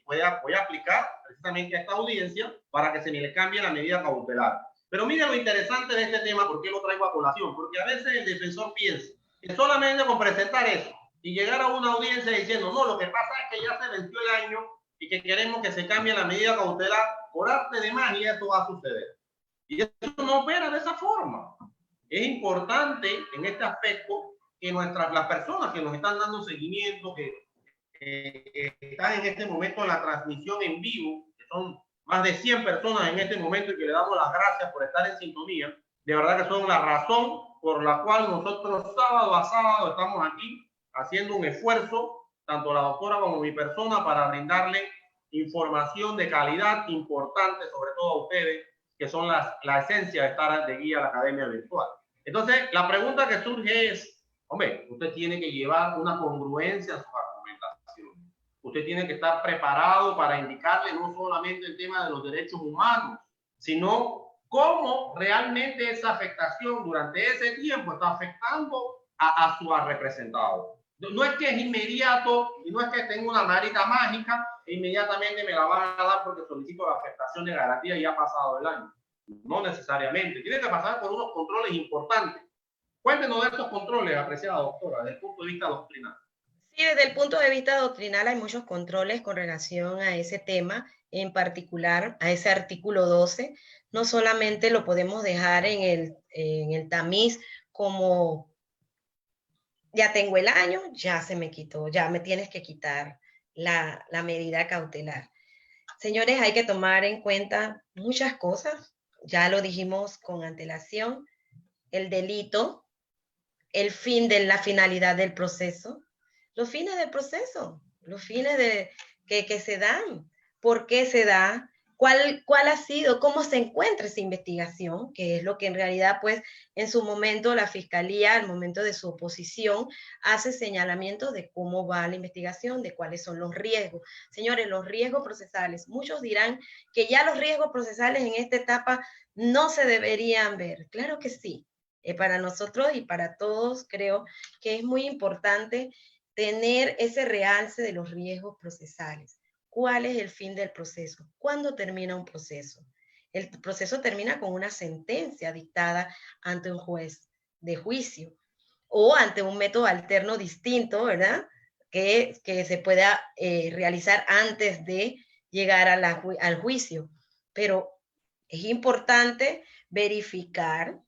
voy a aplicar precisamente a esta audiencia para que se me le cambie la medida cautelar. Pero mire lo interesante de este tema, ¿por qué lo traigo a colación? Porque a veces el defensor piensa que solamente con presentar eso y llegar a una audiencia diciendo, no, lo que pasa es que ya se venció el año y que queremos que se cambie la medida cautelar, por arte de magia eso va a suceder. Y eso no opera de esa forma. Es importante en este aspecto que las personas que nos están dando seguimiento, que están en este momento en la transmisión en vivo, que son más de 100 personas en este momento y que le damos las gracias por estar en sintonía, de verdad que son la razón por la cual nosotros sábado a sábado estamos aquí haciendo un esfuerzo, tanto la doctora como mi persona, para brindarle información de calidad importante, sobre todo a ustedes, que son la esencia de estar de guía a la Academia Virtual. Entonces, la pregunta que surge es, hombre, usted tiene que llevar una congruencia a sus argumentaciones. Usted tiene que estar preparado para indicarle no solamente el tema de los derechos humanos, sino cómo realmente esa afectación durante ese tiempo está afectando a su representado. No es que es inmediato y no es que tenga una varita mágica e inmediatamente me la van a dar porque solicito la afectación de garantía y ya ha pasado el año. No necesariamente. Tiene que pasar por unos controles importantes. Cuéntenos de estos controles, apreciada doctora, desde el punto de vista doctrinal. Sí, desde el punto de vista doctrinal hay muchos controles con relación a ese tema, en particular a ese artículo 12. No solamente lo podemos dejar en el tamiz como ya tengo el año, ya se me quitó, ya me tienes que quitar la medida cautelar. Señores, hay que tomar en cuenta muchas cosas, ya lo dijimos con antelación, el delito, el fin de la finalidad del proceso, los fines del proceso, los fines que se dan, por qué se da, ¿Cuál ha sido, cómo se encuentra esa investigación? Que es lo que en realidad, pues, en su momento la Fiscalía, al momento de su oposición, hace señalamientos de cómo va la investigación, de cuáles son los riesgos. Señores, los riesgos procesales, muchos dirán que ya los riesgos procesales en esta etapa no se deberían ver. Claro que sí. Para nosotros y para todos creo que es muy importante tener ese realce de los riesgos procesales. ¿Cuál es el fin del proceso? ¿Cuándo termina un proceso? El proceso termina con una sentencia dictada ante un juez de juicio o ante un método alterno distinto, ¿verdad? Que se pueda realizar antes de llegar al juicio. Pero es importante verificar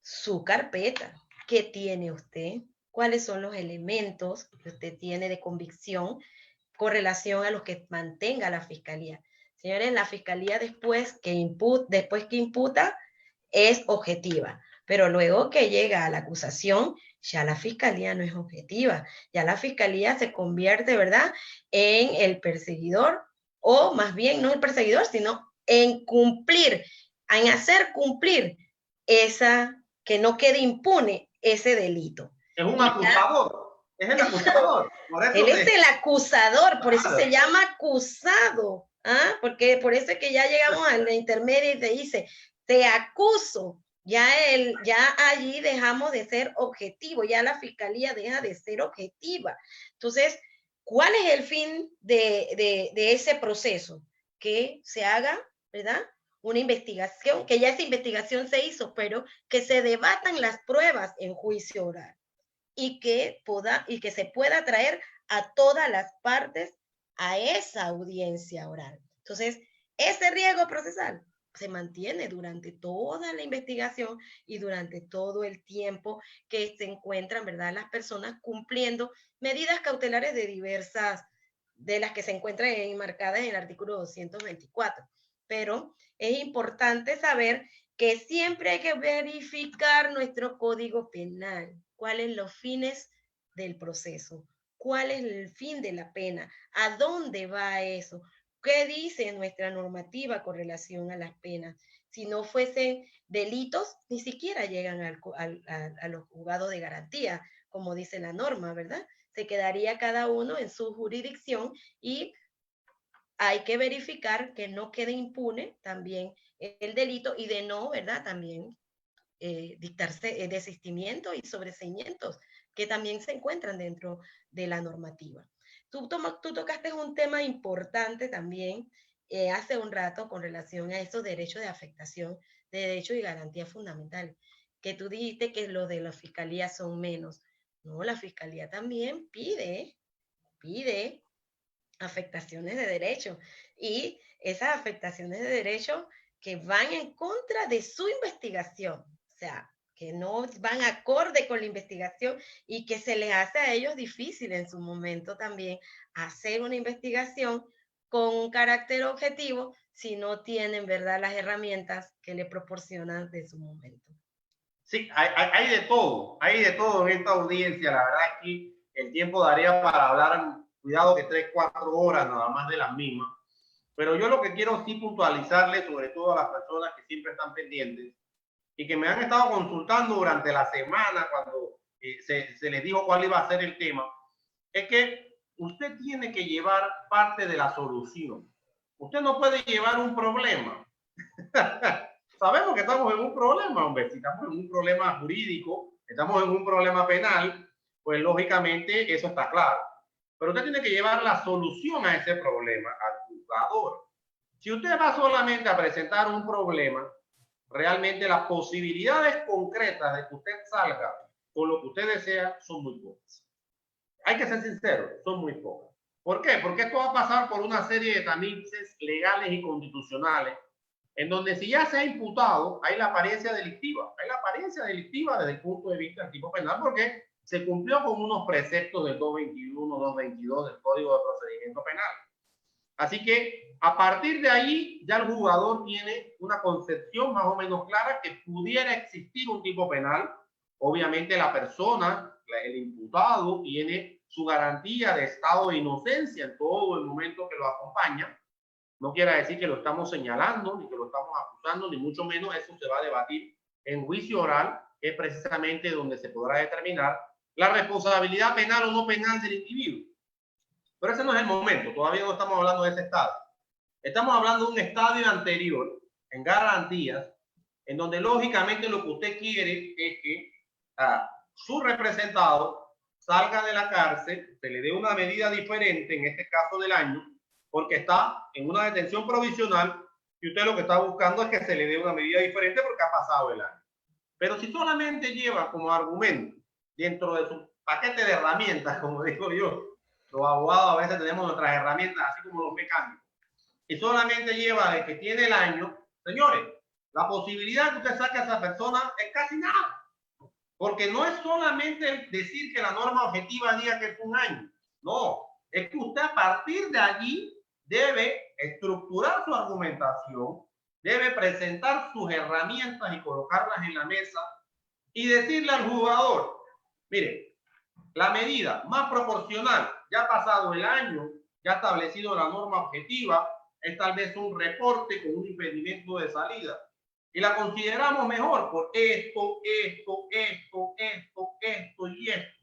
su carpeta. ¿Qué tiene usted? ¿Cuáles son los elementos que usted tiene de convicción con relación a los que mantenga la fiscalía? Señores, la fiscalía después que imputa es objetiva, pero luego que llega a la acusación, ya la fiscalía no es objetiva, ya la fiscalía se convierte, ¿verdad?, en el perseguidor, o más bien no el perseguidor, sino en cumplir, en hacer cumplir que no quede impune ese delito. Es un acusador, es el acusador. Por eso él es el acusador, por eso se llama acusado, ¿ah? Porque por eso es que ya llegamos a la intermedia y te dice, te acuso. Ya allí dejamos de ser objetivo, ya la fiscalía deja de ser objetiva. Entonces, ¿cuál es el fin de ese proceso? Que se haga, ¿verdad?, una investigación, que ya esa investigación se hizo, pero que se debatan las pruebas en juicio oral y que se pueda traer a todas las partes a esa audiencia oral. Entonces, ese riesgo procesal se mantiene durante toda la investigación y durante todo el tiempo que se encuentran, ¿verdad?, las personas cumpliendo medidas cautelares de las que se encuentran enmarcadas en el artículo 224. Pero es importante saber que siempre hay que verificar nuestro código penal. ¿Cuáles son los fines del proceso? ¿Cuál es el fin de la pena? ¿A dónde va eso? ¿Qué dice nuestra normativa con relación a las penas? Si no fuesen delitos, ni siquiera llegan a los juzgados de garantía, como dice la norma, ¿verdad? Se quedaría cada uno en su jurisdicción y hay que verificar que no quede impune también el delito y de no, ¿verdad?, también dictarse desistimientos y sobreseimientos que también se encuentran dentro de la normativa. Tú tocaste un tema importante también hace un rato con relación a esos derechos de afectación, de derechos y garantías fundamentales, que tú dijiste que los de la fiscalía son menos. No, la fiscalía también pide afectaciones de derechos y esas afectaciones de derechos que van en contra de su investigación, o sea, que no van acorde con la investigación y que se les hace a ellos difícil en su momento también hacer una investigación con un carácter objetivo si no tienen, ¿verdad?, las herramientas que le proporcionan de su momento. Sí, hay de todo en esta audiencia. La verdad es que el tiempo daría para hablar, cuidado que 3, 4 horas nada más de las mismas. Pero yo lo que quiero sí puntualizarle, sobre todo a las personas que siempre están pendientes y que me han estado consultando durante la semana cuando se les dijo cuál iba a ser el tema, es que usted tiene que llevar parte de la solución. Usted no puede llevar un problema. Sabemos que estamos en un problema, hombre. Si estamos en un problema jurídico, estamos en un problema penal, pues lógicamente eso está claro. Pero usted tiene que llevar la solución a ese problema al juzgador. Si usted va solamente a presentar un problema, realmente las posibilidades concretas de que usted salga con lo que usted desea son muy pocas. Hay que ser sincero, son muy pocas. ¿Por qué? Porque esto va a pasar por una serie de tamices legales y constitucionales en donde si ya se ha imputado, hay la apariencia delictiva. Hay la apariencia delictiva desde el punto de vista del tipo penal porque se cumplió con unos preceptos del 221, 222 del Código de Procedimiento Penal. Así que a partir de ahí ya el jugador tiene una concepción más o menos clara que pudiera existir un tipo penal. Obviamente la persona, el imputado, tiene su garantía de estado de inocencia en todo el momento que lo acompaña. No quiere decir que lo estamos señalando, ni que lo estamos acusando, ni mucho menos. Eso se va a debatir en juicio oral, que es precisamente donde se podrá determinar la responsabilidad penal o no penal del individuo. Pero ese no es el momento, todavía no estamos hablando de ese estadio. Estamos hablando de un estadio anterior, en garantías, en donde lógicamente lo que usted quiere es que su representado salga de la cárcel, se le dé una medida diferente, en este caso del año, porque está en una detención provisional y usted lo que está buscando es que se le dé una medida diferente porque ha pasado el año. Pero si solamente lleva como argumento dentro de su paquete de herramientas, como digo yo, los abogados a veces tenemos nuestras herramientas, así como los mecánicos, y solamente lleva de que tiene el año, señores, la posibilidad que usted saque a esa persona es casi nada. Porque no es solamente decir que la norma objetiva diga que es un año. No, es que usted a partir de allí debe estructurar su argumentación, debe presentar sus herramientas y colocarlas en la mesa y decirle al jugador, mire, la medida más proporcional, ya ha pasado el año, ya ha establecido la norma objetiva, es tal vez un reporte con un impedimento de salida. Y la consideramos mejor por esto y esto.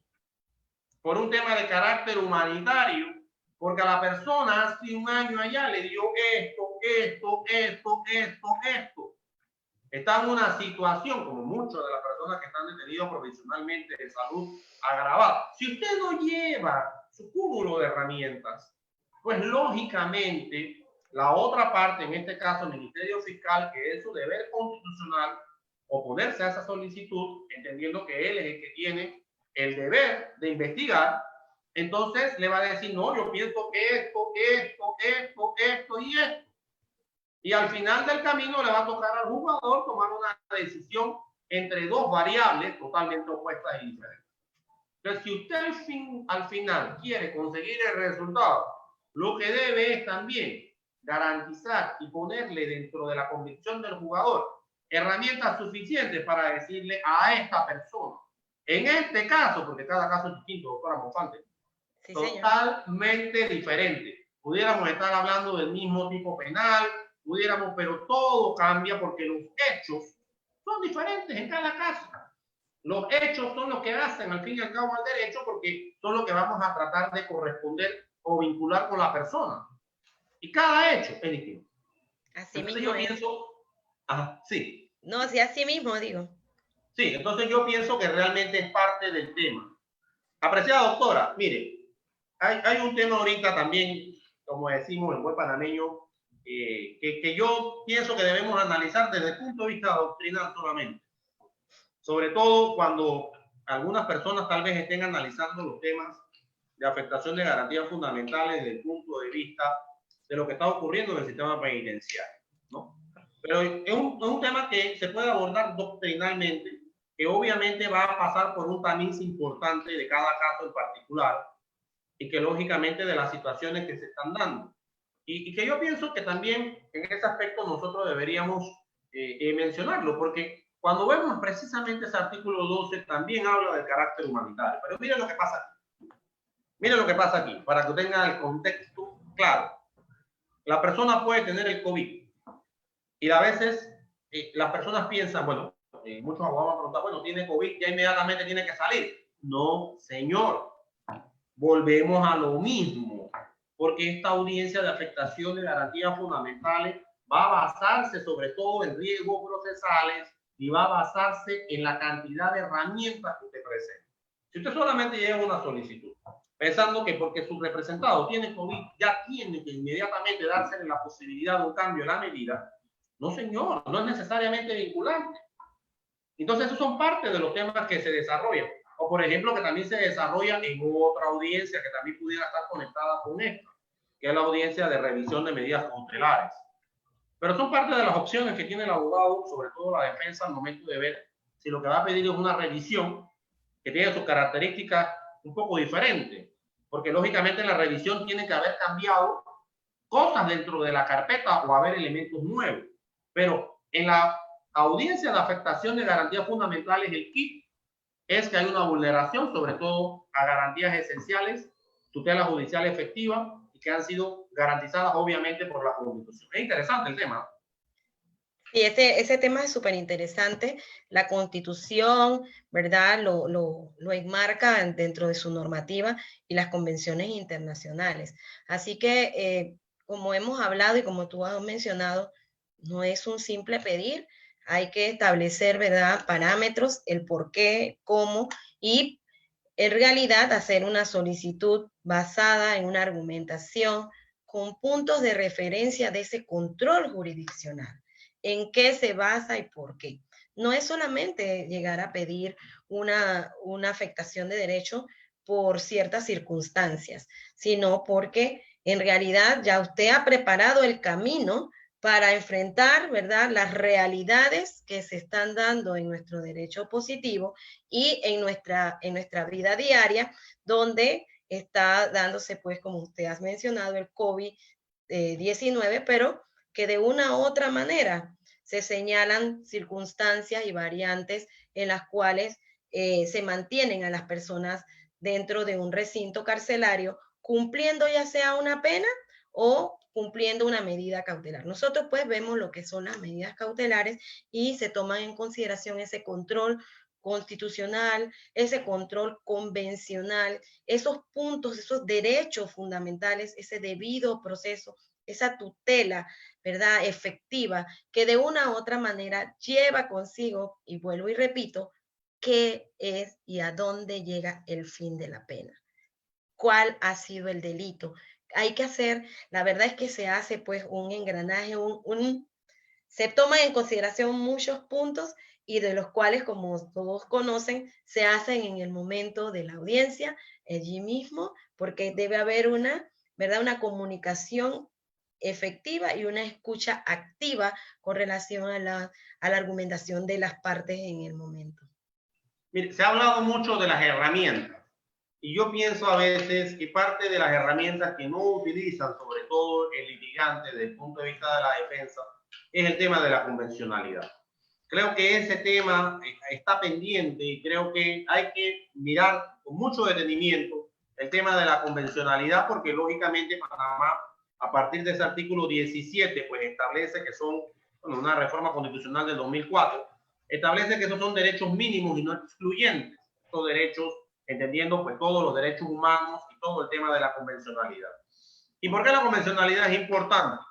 Por un tema de carácter humanitario, porque a la persona hace un año allá le dio esto. Está en una situación, como muchas de las personas que están detenidas provisionalmente de salud agravada. Si usted no lleva su cúmulo de herramientas, pues lógicamente la otra parte, en este caso el Ministerio Fiscal, que es su deber constitucional, oponerse a esa solicitud, entendiendo que él es el que tiene el deber de investigar, entonces le va a decir, no, yo pienso que esto y esto. Y al final del camino le va a tocar al jugador tomar una decisión entre dos variables totalmente opuestas y diferentes. Entonces, si usted al final quiere conseguir el resultado, lo que debe es también garantizar y ponerle dentro de la convicción del jugador herramientas suficientes para decirle a esta persona, en este caso, porque cada caso es distinto, doctora Monfante, sí, totalmente diferente. Pudiéramos estar hablando del mismo tipo penal, pero todo cambia porque los hechos son diferentes en cada caso. Los hechos son los que hacen al fin y al cabo al derecho, porque son los que vamos a tratar de corresponder o vincular con la persona. Y cada hecho es distinto. Así entonces mismo yo pienso, sí. No, sí, así mismo digo. Sí, entonces yo pienso que realmente es parte del tema. Apreciada doctora, mire, hay un tema ahorita también, como decimos en buen panameño, que yo pienso que debemos analizar desde el punto de vista doctrinal solamente. Sobre todo cuando algunas personas tal vez estén analizando los temas de afectación de garantías fundamentales desde el punto de vista de lo que está ocurriendo en el sistema penitenciario, ¿no? Pero es un tema que se puede abordar doctrinalmente, que obviamente va a pasar por un tamiz importante de cada caso en particular y que lógicamente de las situaciones que se están dando. Y que yo pienso que también en ese aspecto nosotros deberíamos mencionarlo, porque cuando vemos precisamente ese artículo 12 también habla del carácter humanitario. Pero miren lo que pasa aquí. Miren lo que pasa aquí, para que tengan el contexto claro. La persona puede tener el COVID y a veces las personas piensan, bueno, muchos abogados van a preguntar, bueno, tiene COVID, ya inmediatamente tiene que salir. No, señor. Volvemos a lo mismo, porque esta audiencia de afectación de garantías fundamentales va a basarse sobre todo en riesgos procesales y va a basarse en la cantidad de herramientas que usted presenta. Si usted solamente lleva una solicitud, pensando que porque su representado tiene COVID, ya tiene que inmediatamente dársele la posibilidad de un cambio en la medida, no señor, no es necesariamente vinculante. Entonces esos son parte de los temas que se desarrollan. O por ejemplo que también se desarrolla en otra audiencia que también pudiera estar conectada con esta, que es la audiencia de revisión de medidas cautelares. Pero son parte de las opciones que tiene el abogado, sobre todo la defensa, al momento de ver si lo que va a pedir es una revisión que tiene sus características un poco diferentes, porque lógicamente en la revisión tiene que haber cambiado cosas dentro de la carpeta o haber elementos nuevos. Pero en la audiencia de afectación de garantías fundamentales, el kit es que hay una vulneración, sobre todo a garantías esenciales, tutela judicial efectiva, y que han sido garantizadas obviamente por la Constitución. Es interesante el tema. Y ese tema es súper interesante. La Constitución, ¿verdad? Lo enmarca dentro de su normativa y las convenciones internacionales. Así que, como hemos hablado y como tú has mencionado, no es un simple pedir, hay que establecer, ¿verdad? Parámetros, el por qué, cómo, y en realidad hacer una solicitud basada en una argumentación con puntos de referencia de ese control jurisdiccional. ¿En qué se basa y por qué? No es solamente llegar a pedir una afectación de derecho por ciertas circunstancias, sino porque en realidad ya usted ha preparado el camino para enfrentar, ¿verdad?, las realidades que se están dando en nuestro derecho positivo y en nuestra vida diaria, donde está dándose, pues, como usted ha mencionado, el COVID-19, pero que de una u otra manera se señalan circunstancias y variantes en las cuales se mantienen a las personas dentro de un recinto carcelario cumpliendo ya sea una pena o cumpliendo una medida cautelar. Nosotros pues vemos lo que son las medidas cautelares y se toman en consideración ese control constitucional, ese control convencional, esos puntos, esos derechos fundamentales, ese debido proceso, esa tutela, ¿verdad?, efectiva, que de una u otra manera lleva consigo, y vuelvo y repito, qué es y a dónde llega el fin de la pena. ¿Cuál ha sido el delito? Hay que hacer, la verdad es que se hace pues un engranaje, se toman en consideración muchos puntos y de los cuales, como todos conocen, se hacen en el momento de la audiencia, allí mismo, porque debe haber ¿verdad?, una comunicación efectiva y una escucha activa con relación a la argumentación de las partes en el momento. Mire, se ha hablado mucho de las herramientas y yo pienso a veces que parte de las herramientas que no utilizan, sobre todo el litigante desde el punto de vista de la defensa, es el tema de la convencionalidad. Creo que ese tema está pendiente y creo que hay que mirar con mucho detenimiento el tema de la convencionalidad, porque lógicamente Panamá, a partir de ese artículo 17, pues establece que son, bueno, una reforma constitucional del 2004, establece que esos son derechos mínimos y no excluyentes. Estos derechos, entendiendo pues todos los derechos humanos y todo el tema de la convencionalidad. ¿Y por qué la convencionalidad es importante?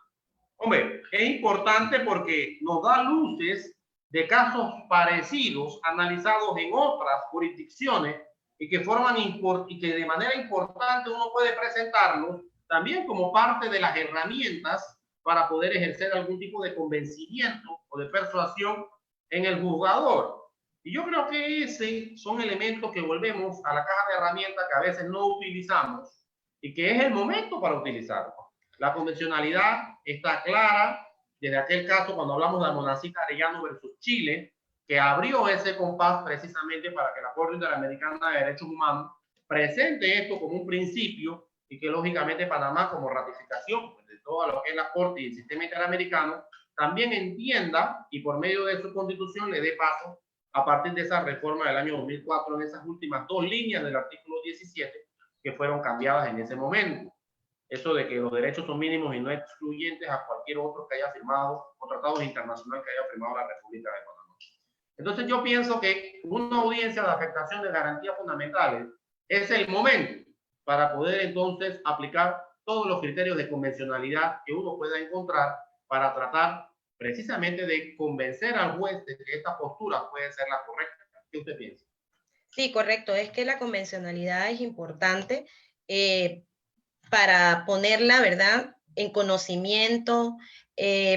Hombre, es importante porque nos da luces de casos parecidos analizados en otras jurisdicciones y que forman y que de manera importante uno puede presentarlos también como parte de las herramientas para poder ejercer algún tipo de convencimiento o de persuasión en el juzgador. Y yo creo que ese son elementos que volvemos a la caja de herramientas que a veces no utilizamos y que es el momento para utilizarlo. La convencionalidad está clara desde aquel caso cuando hablamos de Almonacita Arellano versus Chile, que abrió ese compás precisamente para que la Corte Interamericana de Derechos Humanos presente esto como un principio y que lógicamente Panamá, como ratificación de todo lo que es la Corte y el sistema interamericano, también entienda y por medio de su constitución le dé paso a partir de esa reforma del año 2004 en esas últimas dos líneas del artículo 17 que fueron cambiadas en ese momento. Eso de que los derechos son mínimos y no excluyentes a cualquier otro que haya firmado o tratados internacionales que haya firmado la República de Panamá. Entonces yo pienso que una audiencia de afectación de garantías fundamentales es el momento para poder entonces aplicar todos los criterios de convencionalidad que uno pueda encontrar para tratar precisamente de convencer al juez de que esta postura puede ser la correcta. ¿Qué usted piensa? Sí, correcto. Es que la convencionalidad es importante para ponerla, ¿verdad?, en conocimiento,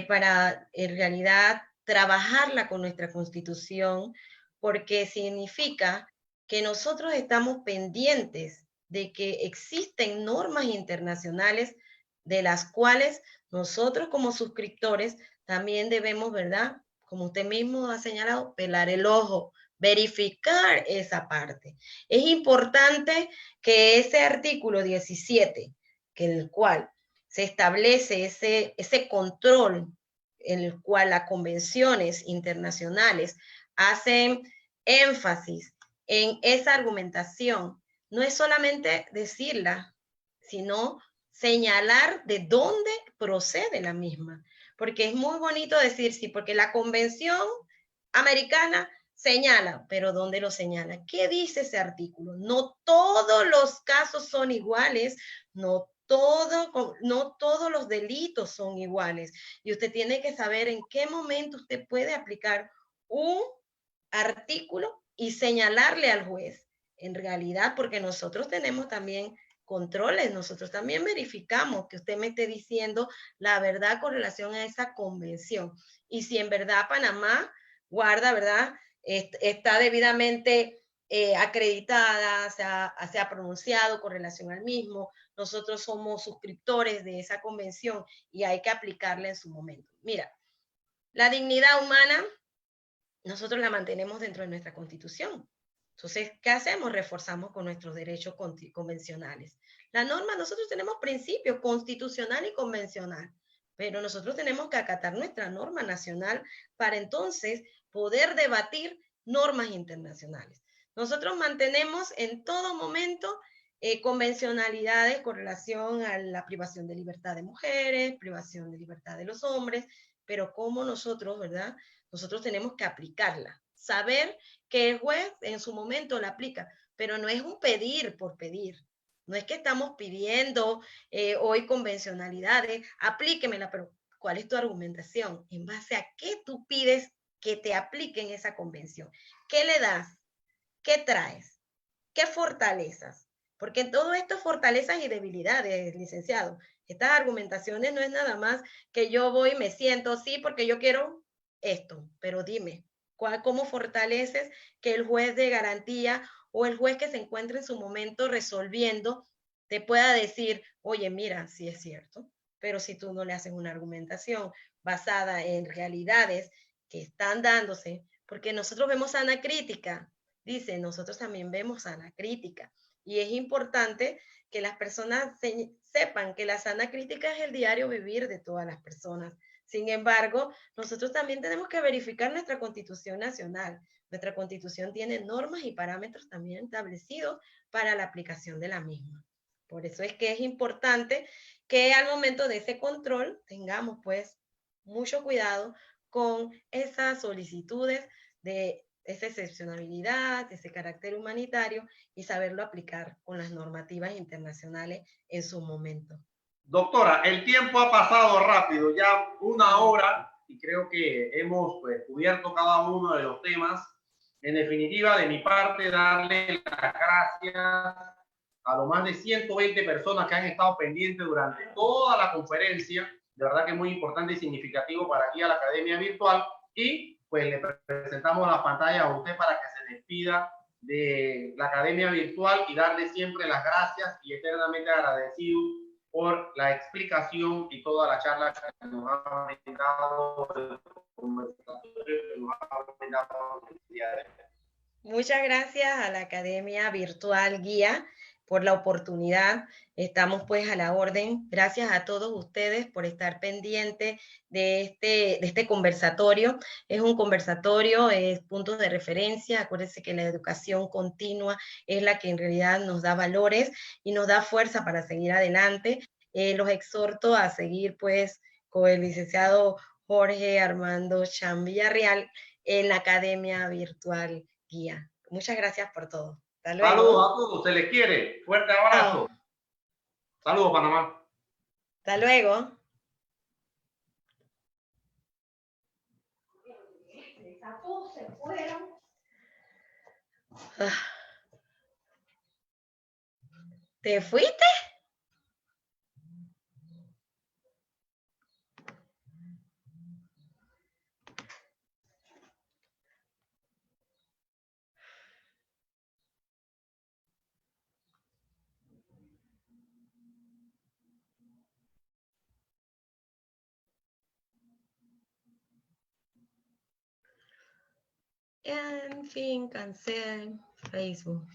para en realidad trabajarla con nuestra Constitución, porque significa que nosotros estamos pendientes de que existen normas internacionales de las cuales nosotros como suscriptores también debemos, ¿verdad?, como usted mismo ha señalado, pelar el ojo, verificar esa parte. Es importante que ese artículo 17, que en el cual se establece ese control, en el cual las convenciones internacionales hacen énfasis en esa argumentación, no es solamente decirla, sino señalar de dónde procede la misma. Porque es muy bonito decir, sí, porque la Convención Americana señala, pero ¿dónde lo señala? ¿Qué dice ese artículo? No todos los casos son iguales, no todos los delitos son iguales. Y usted tiene que saber en qué momento usted puede aplicar un artículo y señalarle al juez. En realidad, porque nosotros tenemos también controles, nosotros también verificamos que usted me esté diciendo la verdad con relación a esa convención. Y si en verdad Panamá guarda, ¿verdad? Está debidamente acreditada, se ha pronunciado con relación al mismo, nosotros somos suscriptores de esa convención y hay que aplicarla en su momento. Mira, la dignidad humana nosotros la mantenemos dentro de nuestra Constitución. Entonces, ¿qué hacemos? Reforzamos con nuestros derechos convencionales. La norma, nosotros tenemos principios constitucional y convencional, pero nosotros tenemos que acatar nuestra norma nacional para entonces poder debatir normas internacionales. Nosotros mantenemos en todo momento convencionalidades con relación a la privación de libertad de mujeres, privación de libertad de los hombres, pero cómo nosotros, ¿verdad? Nosotros tenemos que aplicarla, saber que el juez en su momento la aplica, pero no es un pedir por pedir. No es que estamos pidiendo hoy convencionalidades, aplíquemela, pero ¿cuál es tu argumentación? ¿En base a qué tú pides que te apliquen esa convención? ¿Qué le das? ¿Qué traes? ¿Qué fortalezas? Porque en todo esto fortalezas y debilidades, licenciado. Estas argumentaciones no es nada más que yo voy y me siento, sí, porque yo quiero esto, pero dime, ¿cómo fortaleces que el juez de garantía o el juez que se encuentre en su momento resolviendo te pueda decir, oye, mira, sí es cierto, pero si tú no le haces una argumentación basada en realidades que están dándose, porque nosotros vemos sana crítica, dice, nosotros también vemos sana crítica. Y es importante que las personas sepan que la sana crítica es el diario vivir de todas las personas. Sin embargo, nosotros también tenemos que verificar nuestra Constitución Nacional. Nuestra Constitución tiene normas y parámetros también establecidos para la aplicación de la misma. Por eso es que es importante que al momento de ese control tengamos pues mucho cuidado con esas solicitudes de esa excepcionalidad, ese carácter humanitario y saberlo aplicar con las normativas internacionales en su momento. Doctora, el tiempo ha pasado rápido, ya 1 hora, y creo que hemos cubierto cada uno de los temas. En definitiva, de mi parte, darle las gracias a los más de 120 personas que han estado pendientes durante toda la conferencia. De verdad que es muy importante y significativo para aquí a la Academia Virtual. Y pues le presentamos la pantalla a usted para que se despida de la Academia Virtual y darle siempre las gracias y eternamente agradecido por la explicación y toda la charla que nos ha brindado, el día de hoy. Muchas gracias a la Academia Virtual Guía por la oportunidad. Estamos pues a la orden. Gracias a todos ustedes por estar pendientes de este conversatorio. Es un conversatorio, es puntos de referencia. Acuérdense que la educación continua es la que en realidad nos da valores y nos da fuerza para seguir adelante. Los exhorto a seguir pues con el licenciado Jorge Armando Chan Villarreal en la Academia Virtual Guía. Muchas gracias por todo. Hasta luego. Saludos a todos, se les quiere. Fuerte abrazo. Chao. Saludos, Panamá. Hasta luego. Se fueron. ¿Te fuiste? En fin, cancel Facebook.